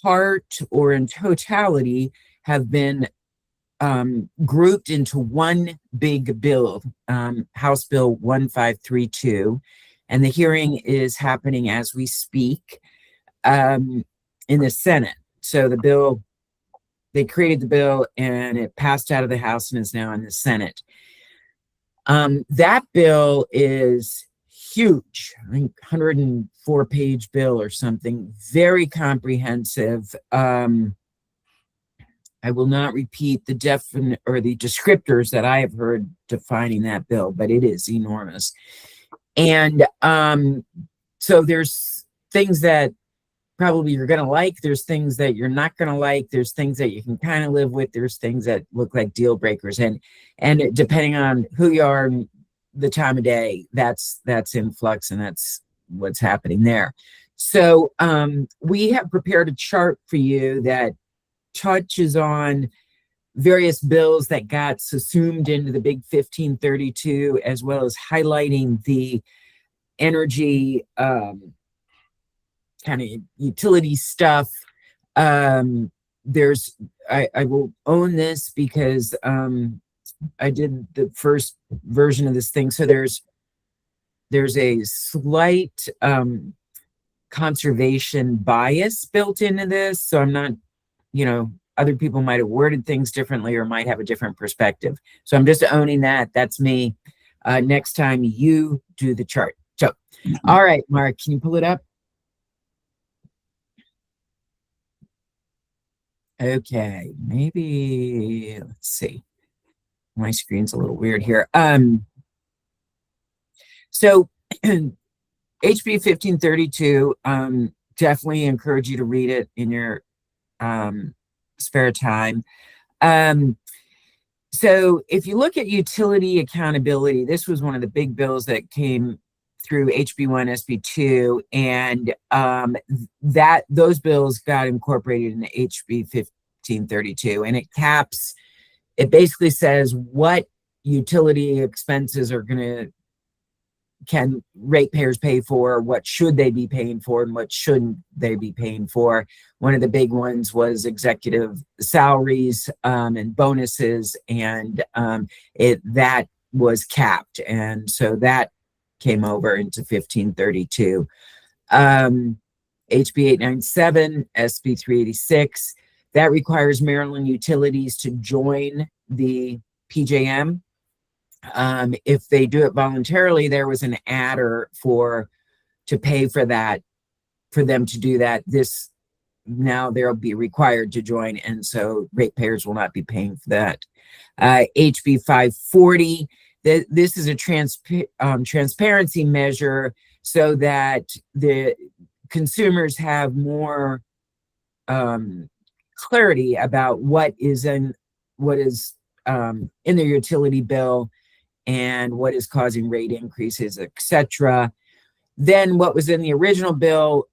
part or in totality, have been grouped into one big bill, House Bill 1532. And the hearing is happening as we speak in the Senate. So the bill, they created the bill and it passed out of the House and is now in the Senate. That bill is huge, I think 104-page bill or something, very comprehensive. I will not repeat the descriptors that I have heard defining that bill, but it is enormous. And so there's things that probably you're going to like, there's things that you're not going to like, there's things that you can kind of live with, there's things that look like deal breakers. And depending on who you are, the time of day, that's in flux, and that's what's happening there. So we have prepared a chart for you that touches on various bills that got subsumed into the big 1532, as well as highlighting the energy kind of utility stuff. There's I will own this because I did the first version of this thing. So there's a slight conservation bias built into this. So I'm not, other people might have worded things differently or might have a different perspective. So I'm just owning that. That's me. Next time you do the chart. So, all right, Mark, can you pull it up? Okay, maybe, let's see. My screen's a little weird here. So HB 1532, definitely encourage you to read it in your spare time. So if you look at utility accountability, this was one of the big bills that came through HB1, SB2, and those bills got incorporated in HB 1532, and it basically says what utility expenses can ratepayers pay for, what should they be paying for, and what shouldn't they be paying for. One of the big ones was executive salaries and bonuses, and that was capped, and so that came over into 1532. HB 897, SB 386, that requires Maryland utilities to join the PJM. If they do it voluntarily, there was an adder to pay for that, for them to do that. Now they'll be required to join, and so ratepayers will not be paying for that. HB 540, this is a transparency measure so that the consumers have more clarity about what is in their utility bill and what is causing rate increases, etc. Then what was in the original bill,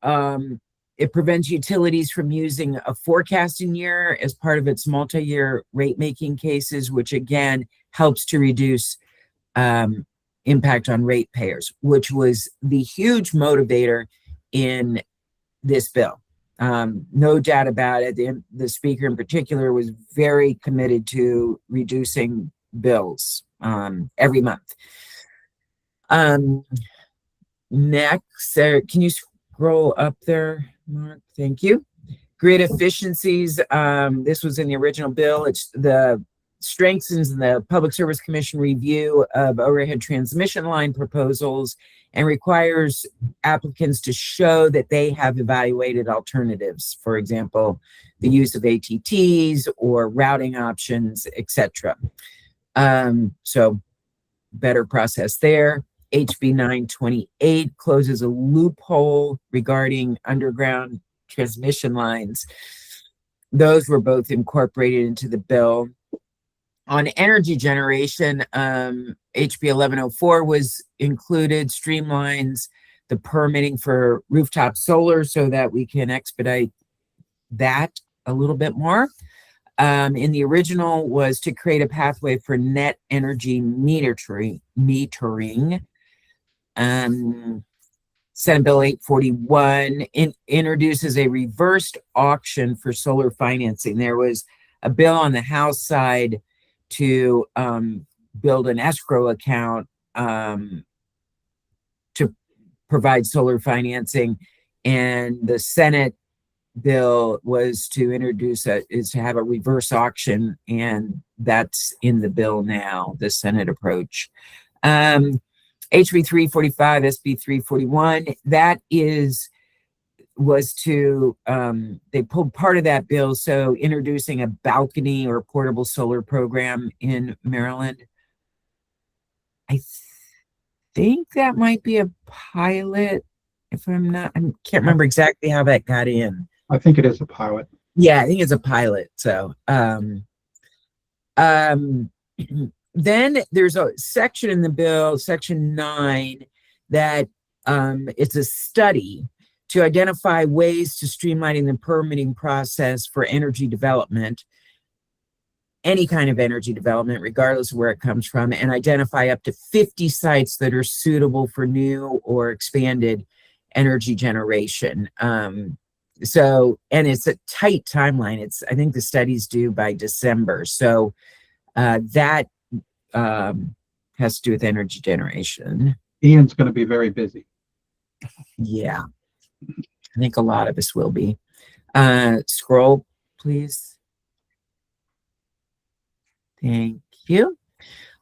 it prevents utilities from using a forecasting year as part of its multi-year rate making cases, which again helps to reduce impact on ratepayers, which was the huge motivator in this bill. No doubt about it. The speaker in particular was very committed to reducing bills every month. Next, can you scroll up there, Mark? Thank you. Grid efficiencies. This was in the original bill. It's the strengthens the Public Service Commission review of overhead transmission line proposals and requires applicants to show that they have evaluated alternatives, for example, the use of ATTs or routing options, etc. So better process there. HB 928 closes a loophole regarding underground transmission lines. Those were both incorporated into the bill. On energy generation, HB 1104 was included, streamlines the permitting for rooftop solar so that we can expedite that a little bit more. In the original was to create a pathway for net energy metering. Senate Bill 841 introduces a reversed auction for solar financing. There was a bill on the House side to build an escrow account to provide solar financing, and the Senate bill was to have a reverse auction, and that's in the bill now, the Senate approach. HB 345, SB 341, that was to, they pulled part of that bill, so introducing a balcony or portable solar program in Maryland. I think that might be a pilot, I can't remember exactly how that got in. I think it is a pilot. Yeah, I think it's a pilot. So, then there's a section in the bill, section 9, that it's a study to identify ways to streamlining the permitting process for energy development, any kind of energy development, regardless of where it comes from, and identify up to 50 sites that are suitable for new or expanded energy generation. So, and it's a tight timeline. I think the study's due by December. So that has to do with energy generation. Ian's going to be very busy. Yeah, I think a lot of us will be. Scroll, please. Thank you.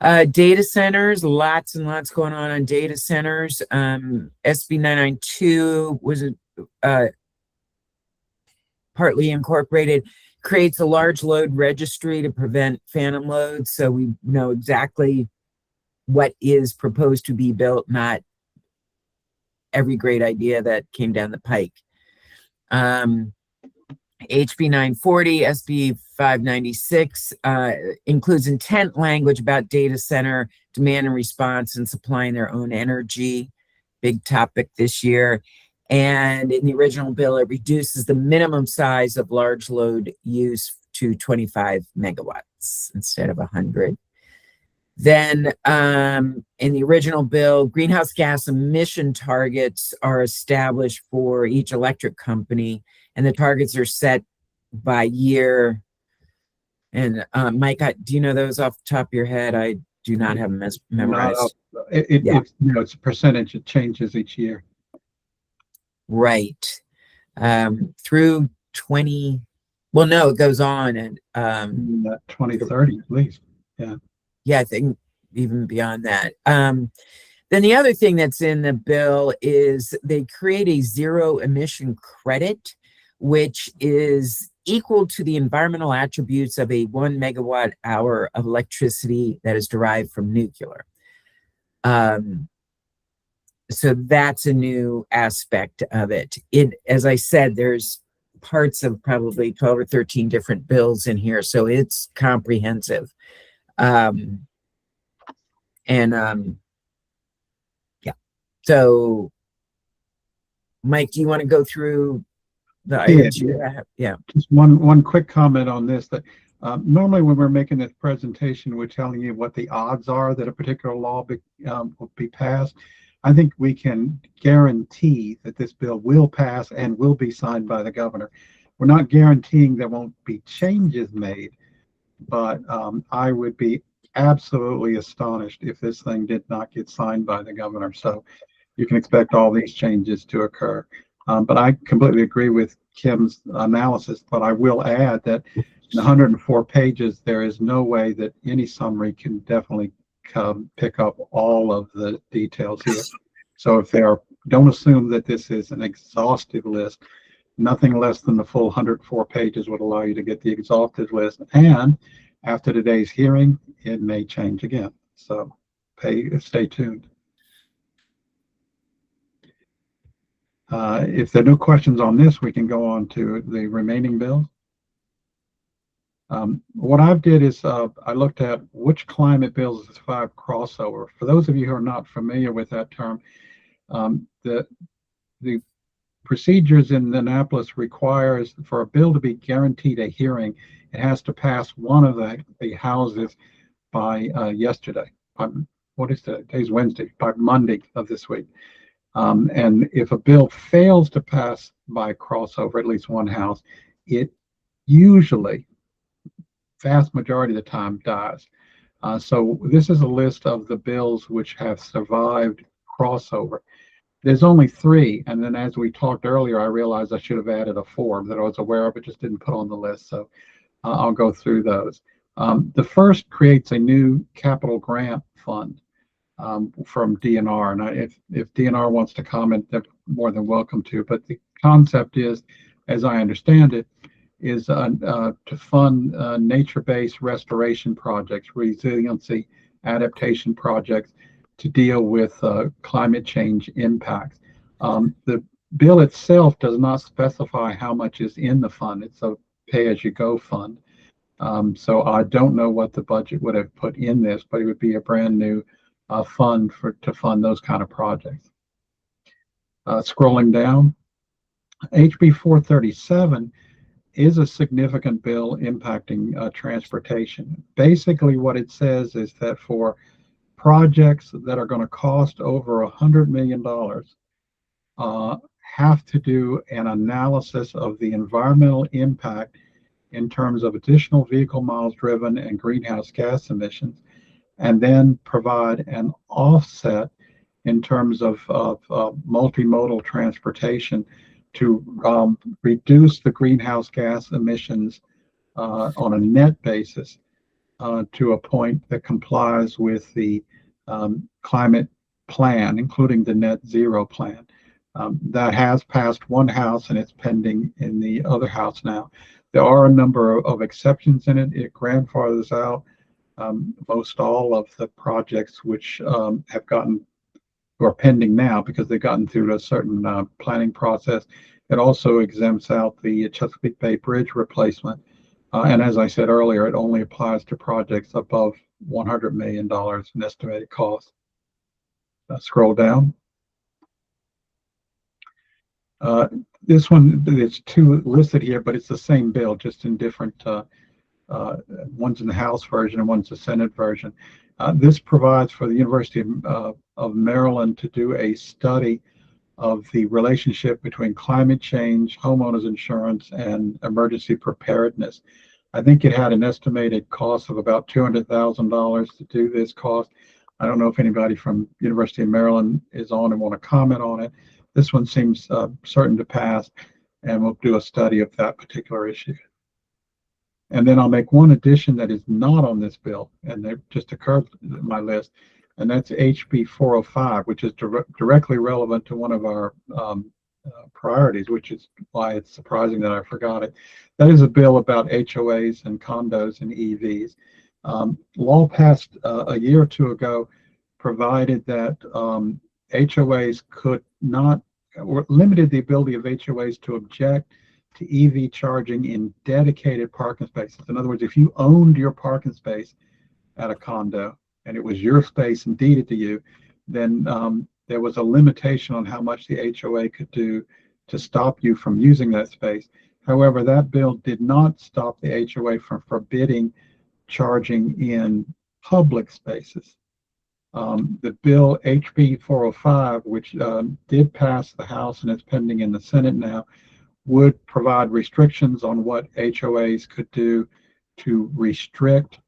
Data centers, lots and lots going on data centers. SB 992 was partly incorporated, creates a large load registry to prevent phantom loads. So we know exactly what is proposed to be built, not every great idea that came down the pike. HB 940, SB 596 includes intent language about data center demand and response and supplying their own energy. Big topic this year. And in the original bill, it reduces the minimum size of large load use to 25 megawatts instead of 100. Then in the original bill, greenhouse gas emission targets are established for each electric company, and the targets are set by year. And Mike, do you know those off the top of your head? I do not have them memorized. No, it's a percentage. It changes each year. Right. Through 20, well, no, it goes on and 2030 at least. Yeah. Yeah, I think even beyond that. Then the other thing that's in the bill is they create a zero emission credit, which is equal to the environmental attributes of a 1 megawatt hour of electricity that is derived from nuclear. So that's a new aspect of it. As I said, there's parts of probably 12 or 13 different bills in here, so it's comprehensive. Yeah. So, Mike, do you want to go through the items you have? Yeah. Just one quick comment on this. That normally when we're making this presentation, we're telling you what the odds are that a particular law will be passed. I think we can guarantee that this bill will pass and will be signed by the governor. We're not guaranteeing there won't be changes made, but I would be absolutely astonished if this thing did not get signed by the governor. So you can expect all these changes to occur. But I completely agree with Kim's analysis, but I will add that in 104 pages, there is no way that any summary can definitely pick up all of the details here. So if don't assume that this is an exhaustive list. Nothing less than the full 104 pages would allow you to get the exhaustive list. And after today's hearing, it may change again. So stay tuned. If there are no questions on this, we can go on to the remaining bills. What I did is I looked at which climate bills survive crossover. For those of you who are not familiar with that term, the procedures in Annapolis requires for a bill to be guaranteed a hearing, it has to pass one of the houses by yesterday. What is today? Today's Wednesday, by Monday of this week. And if a bill fails to pass by crossover, at least one house, it usually, vast majority of the time, dies. So this is a list of the bills which have survived crossover. There's only 3, and then as we talked earlier, I realized I should have added a 4 that I was aware of, but just didn't put on the list. So I'll go through those. The first creates a new capital grant fund from DNR, and if DNR wants to comment, they're more than welcome to. But the concept is, as I understand it, is to fund nature-based restoration projects, resiliency, adaptation projects to deal with climate change impacts. The bill itself does not specify how much is in the fund. It's a pay-as-you-go fund. So I don't know what the budget would have put in this, but it would be a brand new fund to fund those kind of projects. Scrolling down, HB 437 is a significant bill impacting transportation. Basically, what it says is that for projects that are going to cost over $100 million, have to do an analysis of the environmental impact in terms of additional vehicle miles driven and greenhouse gas emissions, and then provide an offset in terms of multimodal transportation to reduce the greenhouse gas emissions on a net basis to a point that complies with the climate plan, including the net zero plan. That has passed one house and it's pending in the other house now. There are a number of exceptions in it. It grandfathers out most all of the projects which have gotten or pending now because they've gotten through a certain planning process. It also exempts out the Chesapeake Bay Bridge replacement. And as I said earlier, it only applies to projects above $100 million in estimated cost. Scroll down. This one, there's two listed here, but it's the same bill, just in different, one's in the House version and one's the Senate version. This provides for the University of Maryland to do a study of the relationship between climate change, homeowners insurance, and emergency preparedness. I think it had an estimated cost of about $200,000 to do this cost. I don't know if anybody from University of Maryland is on and want to comment on it. This one seems certain to pass, and we'll do a study of that particular issue. And then I'll make one addition that is not on this bill, and it just occurred in my list, and that's HB 405, which is directly relevant to one of our priorities, which is why it's surprising that I forgot it. That is a bill about HOAs and condos and EVs. Law passed a year or two ago provided that HOAs could not, or limited the ability of HOAs to object to EV charging in dedicated parking spaces. In other words, if you owned your parking space at a condo and it was your space and deeded to you, then there was a limitation on how much the HOA could do to stop you from using that space. However, that bill did not stop the HOA from forbidding charging in public spaces. The bill HB 405, which did pass the House and it's pending in the Senate now, would provide restrictions on what HOAs could do to restrict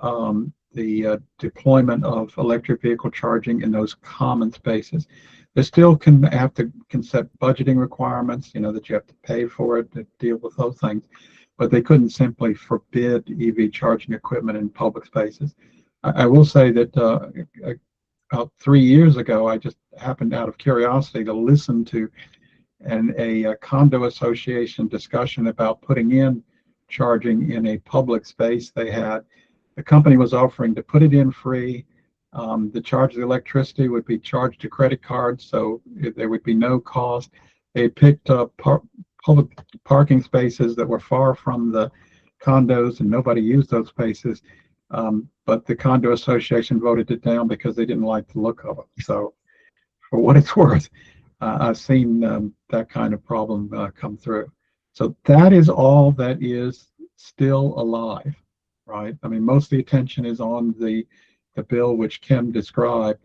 the deployment of electric vehicle charging in those common spaces. They still can set budgeting requirements, that you have to pay for it to deal with those things, but they couldn't simply forbid EV charging equipment in public spaces. I will say that about 3 years ago, I just happened out of curiosity to listen to a condo association discussion about putting in charging in a public space they had. The company was offering to put it in free. The charge of the electricity would be charged to credit cards, so there would be no cost. They picked up public parking spaces that were far from the condos, and nobody used those spaces. But the condo association voted it down because they didn't like the look of it. So, for what it's worth, I've seen that kind of problem come through. So that is all that is still alive, right? I mean, most of the attention is on the bill which Kim described,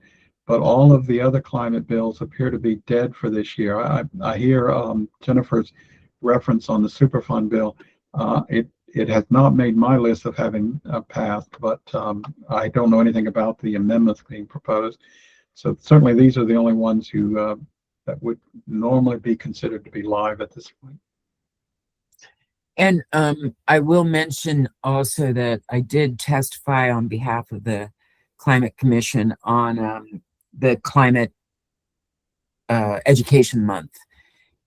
but all of the other climate bills appear to be dead for this year. I hear Jennifer's reference on the Superfund bill. It has not made my list of having passed, but I don't know anything about the amendments being proposed. So certainly these are the only ones who that would normally be considered to be live at this point. And I will mention also that I did testify on behalf of the Climate Commission on the Climate Education Month.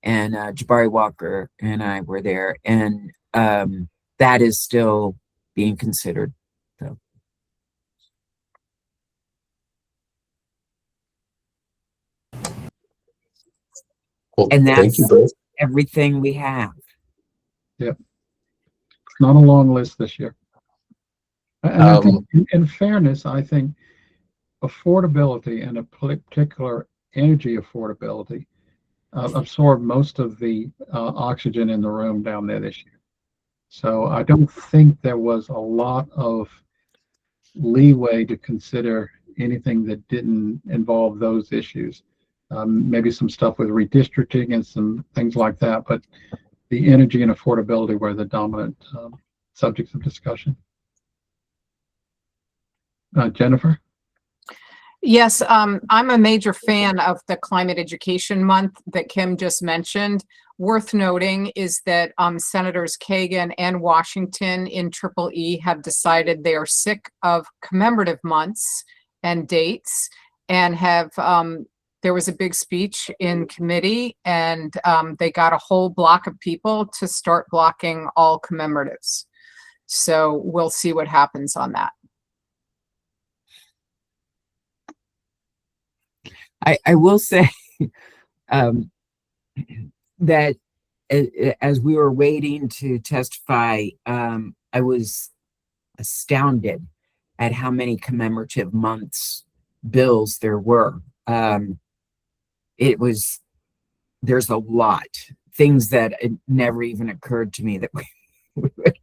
And Jabari Walker and I were there, and that is still being considered. So. Well, And thank you that's both. everything we have. Yep. It's not a long list this year. And I think, in fairness, I think affordability and a particular energy affordability absorbed most of the oxygen in the room down there this year. So I don't think there was a lot of leeway to consider anything that didn't involve those issues. maybe some stuff with redistricting and some things like that, but the energy and affordability were the dominant subjects of discussion. Jennifer? Yes, I'm a major fan of the Climate Education Month that Kim just mentioned. Worth noting is that Senators Kagan and Washington in Triple E have decided they are sick of commemorative months and dates, and have there was a big speech in committee, and they got a whole block of people to start blocking all commemoratives. So we'll see what happens on that. I will say that as we were waiting to testify, I was astounded at how many commemorative months bills there were. There's a lot, things that it never even occurred to me that we would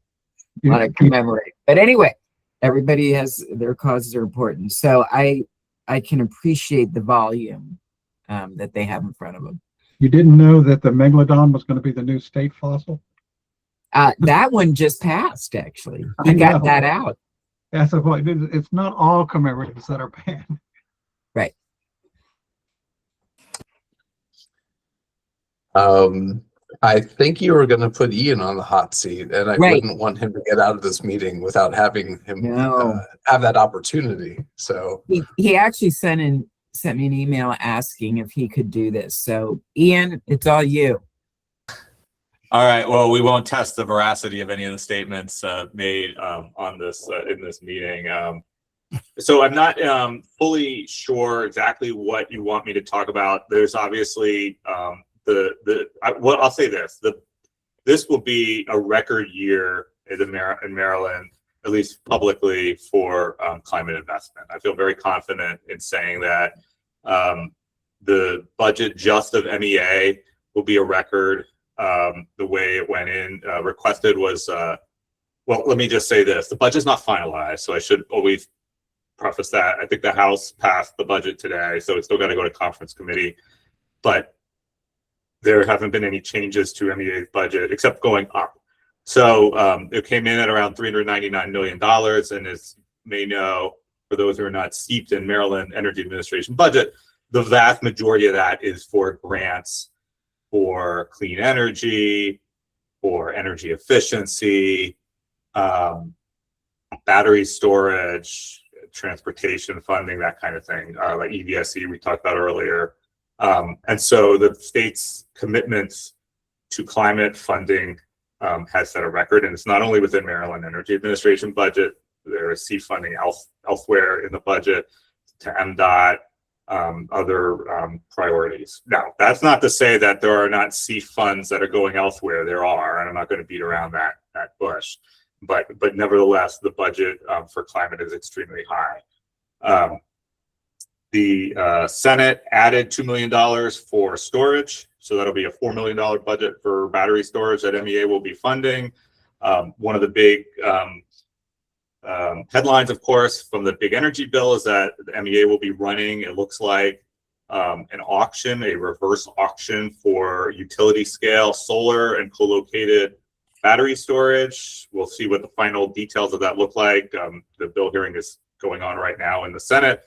want to commemorate. But anyway, everybody has their causes are important. So I can appreciate the volume that they have in front of them. You didn't know that the megalodon was going to be the new state fossil? That one just passed, actually. I got that out. That's the point. It's not all commemoratives that are banned. Right. I think you were going to put Ian on the hot seat, and I wouldn't want him to get out of this meeting without having him have that opportunity. So he actually sent me an email asking if he could do this. So Ian, it's all you. All right. Well, we won't test the veracity of any of the statements made on this in this meeting. So I'm not fully sure exactly what you want me to talk about. There's obviously well, I'll say this: this will be a record year in Maryland, at least publicly, for climate investment. I feel very confident in saying that the budget just of MEA will be a record. The way it went in, requested was, well, let me just say this: the budget's not finalized, so I should always preface that. I think the House passed the budget today, so it's still got to go to conference committee, but there haven't been any changes to MEA's budget except going up. So it came in at around $399 million, and as you may know, for those who are not steeped in Maryland Energy Administration budget, the vast majority of that is for grants for clean energy, for energy efficiency, battery storage, transportation funding, that kind of thing, like EVSE we talked about earlier. And so the state's commitments to climate funding has set a record, and it's not only within Maryland Energy Administration budget. There is C funding elsewhere in the budget to MDOT, other priorities. Now, that's not to say that there are not C funds that are going elsewhere. There are, and I'm not going to beat around that bush. But nevertheless, the budget for climate is extremely high. The Senate added $2 million for storage, so that'll be a $4 million budget for battery storage that MEA will be funding. One of the big headlines, of course, from the big energy bill is that the MEA will be running, it looks like, an auction, a reverse auction for utility scale solar and co-located battery storage. We'll see what the final details of that look like. The bill hearing is going on right now in the Senate,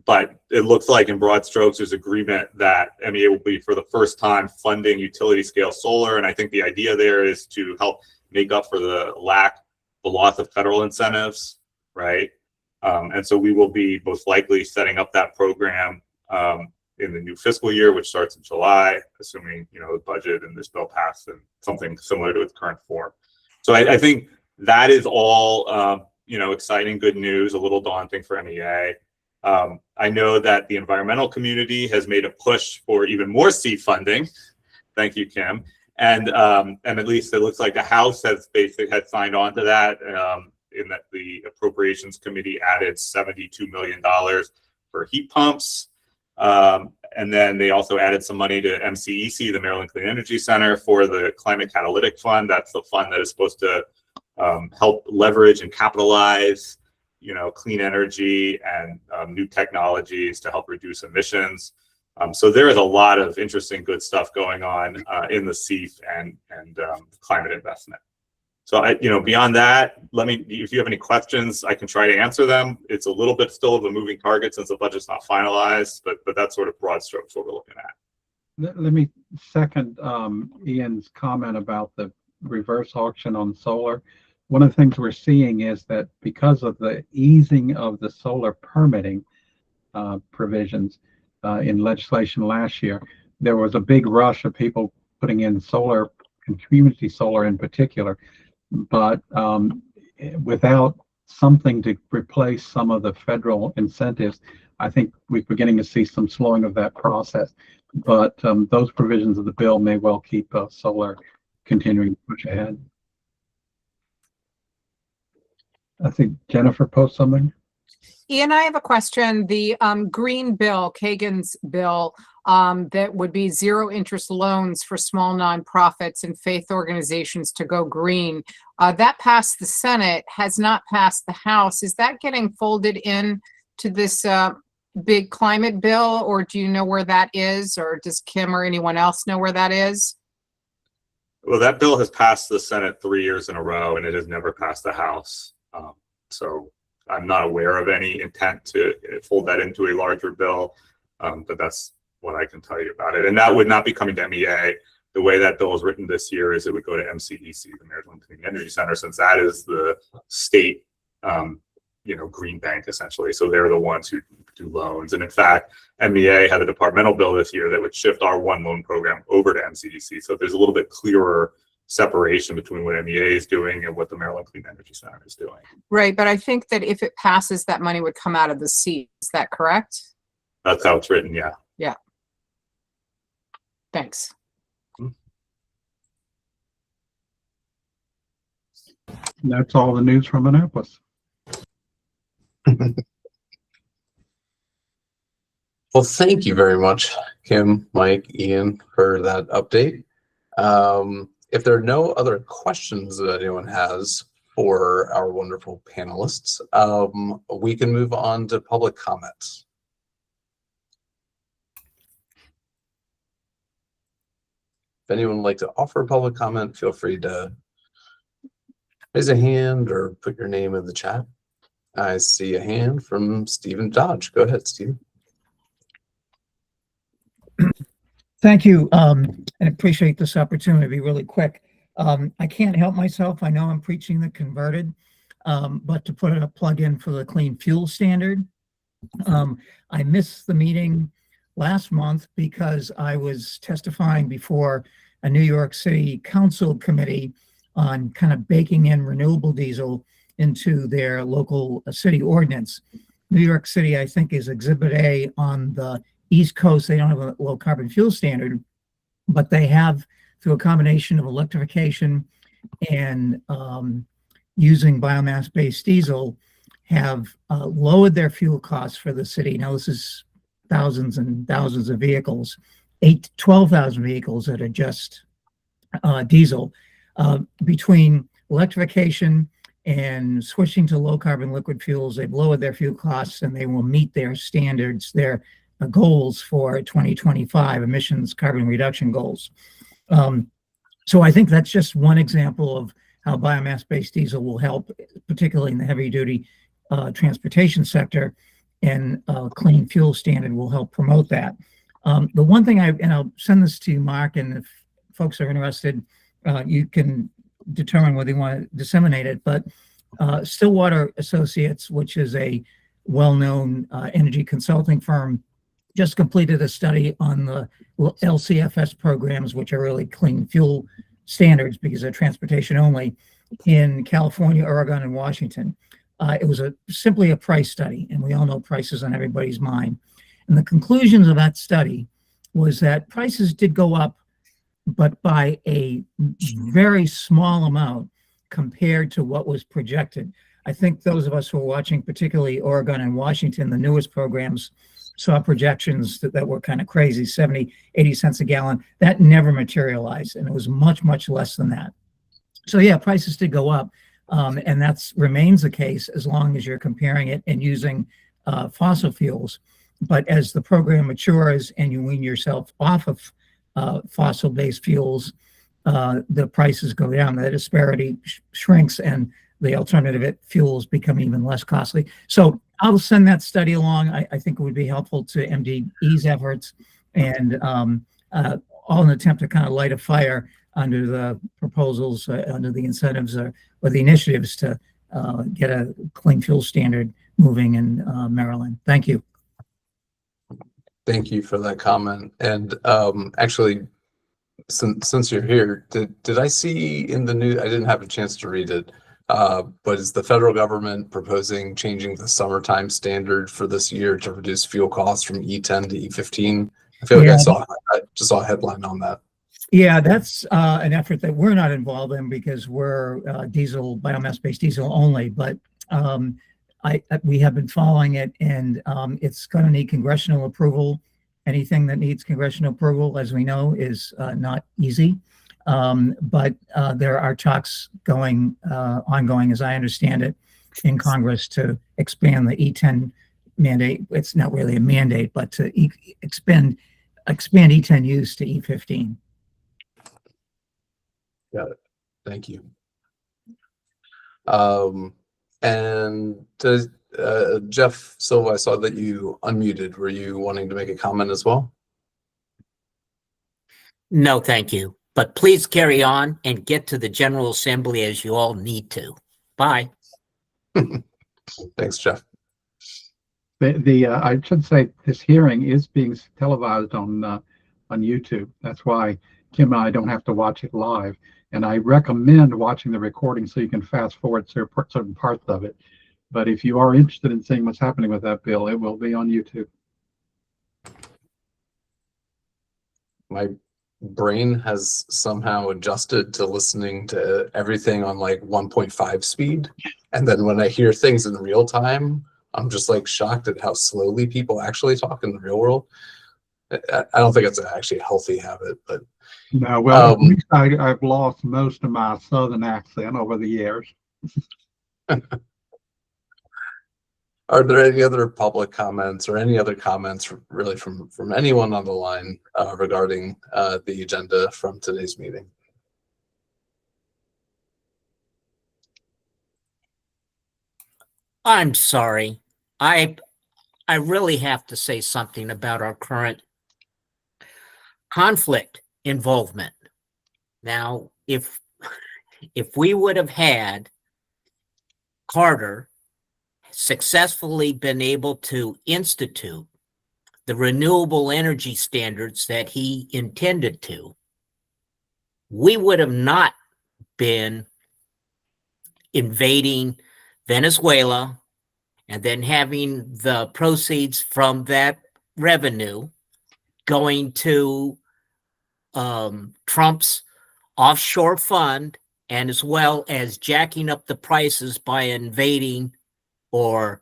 but it looks like in broad strokes there's agreement that MEA will be for the first time funding utility scale solar. And I think the idea there is to help make up for the loss of federal incentives, right? And so we will be most likely setting up that program in the new fiscal year, which starts in July, assuming the budget and this bill passed and something similar to its current form. So I think that is all exciting, good news, a little daunting for MEA. I know that the environmental community has made a push for even more seed funding. Thank you, Kim. And at least it looks like the House has signed on to that, in that the Appropriations Committee added $72 million for heat pumps. And then they also added some money to MCEC, the Maryland Clean Energy Center, for the Climate Catalytic Fund. That's the fund that is supposed to help leverage and capitalize clean energy and new technologies to help reduce emissions. So there is a lot of interesting, good stuff going on in the CEF and climate investment. So beyond that, if you have any questions, I can try to answer them. It's a little bit still of a moving target since the budget's not finalized, but that's sort of broad strokes what we're looking at. Let me second Ian's comment about the reverse auction on solar. One of the things we're seeing is that because of the easing of the solar permitting provisions in legislation last year, there was a big rush of people putting in solar, community solar in particular, but without something to replace some of the federal incentives, I think we're beginning to see some slowing of that process. But those provisions of the bill may well keep solar continuing to push ahead. I think Jennifer posted something. Ian, I have a question. The green bill, Kagan's bill, that would be zero interest loans for small nonprofits and faith organizations to go green. That passed the Senate, has not passed the House. Is that getting folded in to this big climate bill, or do you know where that is, or does Kim or anyone else know where that is? Well, that bill has passed the Senate 3 years in a row, and it has never passed the House. So I'm not aware of any intent to fold that into a larger bill, but that's what I can tell you about it. And that would not be coming to MEA. The way that bill is written this year is it would go to MCEC, the Maryland Clean Energy Center, since that is the state, green bank essentially. So they're the ones who do loans. And in fact, MEA had a departmental bill this year that would shift our one loan program over to MCEC. So there's a little bit clearer separation between what MEA is doing and what the Maryland Clean Energy Center is doing. Right, but I think that if it passes, that money would come out of the CEF. Is that correct? That's how it's written, yeah. Yeah. Thanks. That's all the news from Annapolis. Well, thank you very much, Kim, Mike, Ian, for that update. If there are no other questions that anyone has for our wonderful panelists, we can move on to public comments. If anyone would like to offer public comment, feel free to raise a hand or put your name in the chat. I see a hand from Stephen Dodge. Go ahead, Stephen. Thank you, and appreciate this opportunity to be really quick. I can't help myself. I know I'm preaching the converted, but to put a plug in for the clean fuel standard. I missed the meeting last month because I was testifying before a New York City Council committee on kind of baking in renewable diesel into their local city ordinance. New York City, I think, is Exhibit A on the East Coast. They don't have a low carbon fuel standard, but they have, through a combination of electrification and using biomass-based diesel, have lowered their fuel costs for the city. Now, this is thousands and thousands of vehicles, 8,000 to 12,000 vehicles that are just diesel. Between electrification and switching to low carbon liquid fuels, they've lowered their fuel costs and they will meet their standards, their goals for 2025 emissions carbon reduction goals. So I think that's just one example of how biomass-based diesel will help, particularly in the heavy duty transportation sector, and clean fuel standard will help promote that. The one thing and I'll send this to you, Mark, and if folks are interested, you can determine whether you want to disseminate it, but Stillwater Associates, which is a well-known energy consulting firm, just completed a study on the LCFS programs, which are really clean fuel standards because they're transportation only, in California, Oregon, and Washington. It was simply a price study, and we all know prices on everybody's mind. And the conclusions of that study was that prices did go up, but by a very small amount compared to what was projected. I think those of us who are watching, particularly Oregon and Washington, the newest programs, saw projections that were kind of crazy, 70, 80 cents a gallon. That never materialized, and it was much, much less than that. So yeah, prices did go up, and that remains the case as long as you're comparing it and using fossil fuels. but as the program matures and you wean yourself off of fossil-based fuels, the prices go down, the disparity shrinks, and the alternative fuels become even less costly. So I'll send that study along. I think it would be helpful to MDE's efforts, and all in an attempt to kind of light a fire under the proposals, under the incentives or the initiatives to get a clean fuel standard moving in Maryland. Thank you. Thank you for that comment. And actually, since you're here, did I see in the news? I didn't have a chance to read it, but is the federal government proposing changing the summertime standard for this year to reduce fuel costs from E10 to E15? I feel like I just saw a headline on that. Yeah, that's an effort that we're not involved in because we're biomass-based diesel only. But we have been following it, and it's going to need congressional approval. Anything that needs congressional approval, as we know, is not easy. But there are talks ongoing, as I understand it, in Congress to expand the E10 mandate. It's not really a mandate, but to expand E10 use to E15. Got it. Thank you. And does Jeff Silva, I saw that you unmuted. Were you wanting to make a comment as well? No, thank you. But please carry on and get to the General Assembly as you all need to. Bye. Thanks, Jeff. I should say this hearing is being televised on YouTube. That's why Kim and I don't have to watch it live. And I recommend watching the recording so you can fast forward certain parts of it. But if you are interested in seeing what's happening with that bill, it will be on YouTube. My brain has somehow adjusted to listening to everything on like 1.5 speed. And then when I hear things in real time, I'm just like shocked at how slowly people actually talk in the real world. I don't think it's actually a healthy habit, but no. Well, at least I've lost most of my Southern accent over the years. Are there any other public comments or any other comments really from anyone on the line regarding the agenda from today's meeting? I'm sorry. I really have to say something about our current conflict involvement. Now, if we would have had Carter successfully been able to institute the renewable energy standards that he intended to, we would have not been invading Venezuela and then having the proceeds from that revenue going to Trump's offshore fund, and as well as jacking up the prices by invading or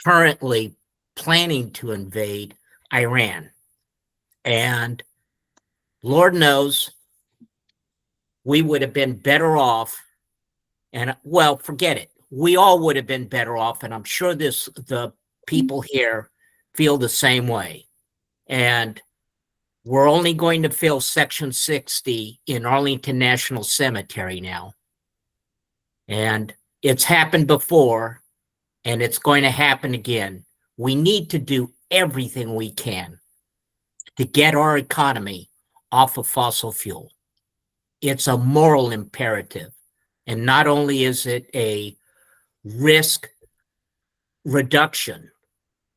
currently planning to invade Iran. And Lord knows we would have been better off, and well, forget it. We all would have been better off, and I'm sure the people here feel the same way. And we're only going to fill Section 60 in Arlington National Cemetery now. And it's happened before, and it's going to happen again. We need to do everything we can to get our economy off of fossil fuel. It's a moral imperative. And not only is it a risk reduction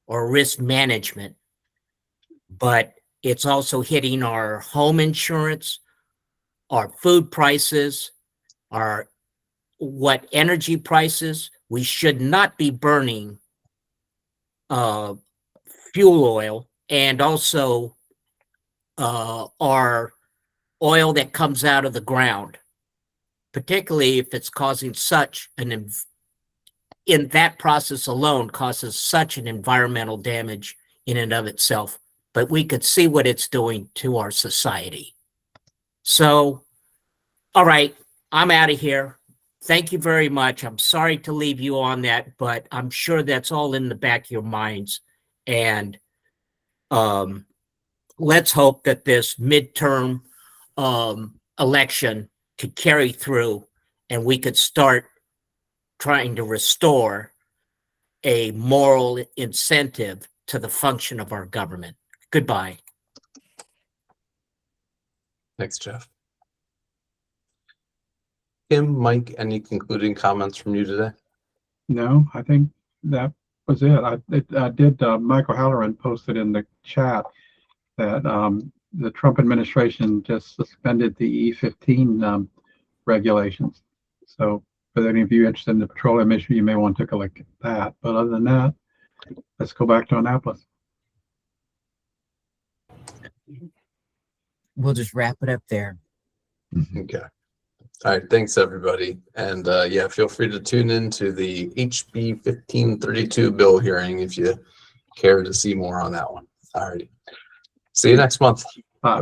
or risk management, but it's also hitting our home insurance, our food prices, our energy prices. We should not be burning fuel oil, and also our oil that comes out of the ground, particularly if it's causing such in that process alone causes such an environmental damage in and of itself. But we could see what it's doing to our society. So, all right, I'm out of here. thank you very much. I'm sorry to leave you on that, but I'm sure that's all in the back of your minds. And let's hope that this midterm election could carry through and we could start trying to restore a moral incentive to the function of our government. Goodbye. Thanks, Jeff. Kim, Mike, any concluding comments from you today? No, I think that was it. I did, Michael Halloran posted in the chat that the Trump administration just suspended the E15 regulations. So for any of you interested in the petroleum issue, you may want to take a look at that. But other than that, let's go back to Annapolis. We'll just wrap it up there. Okay. All right. Thanks, everybody. And yeah, feel free to tune in to the HB 1532 bill hearing if you care to see more on that one. All righty. See you next month. Bye.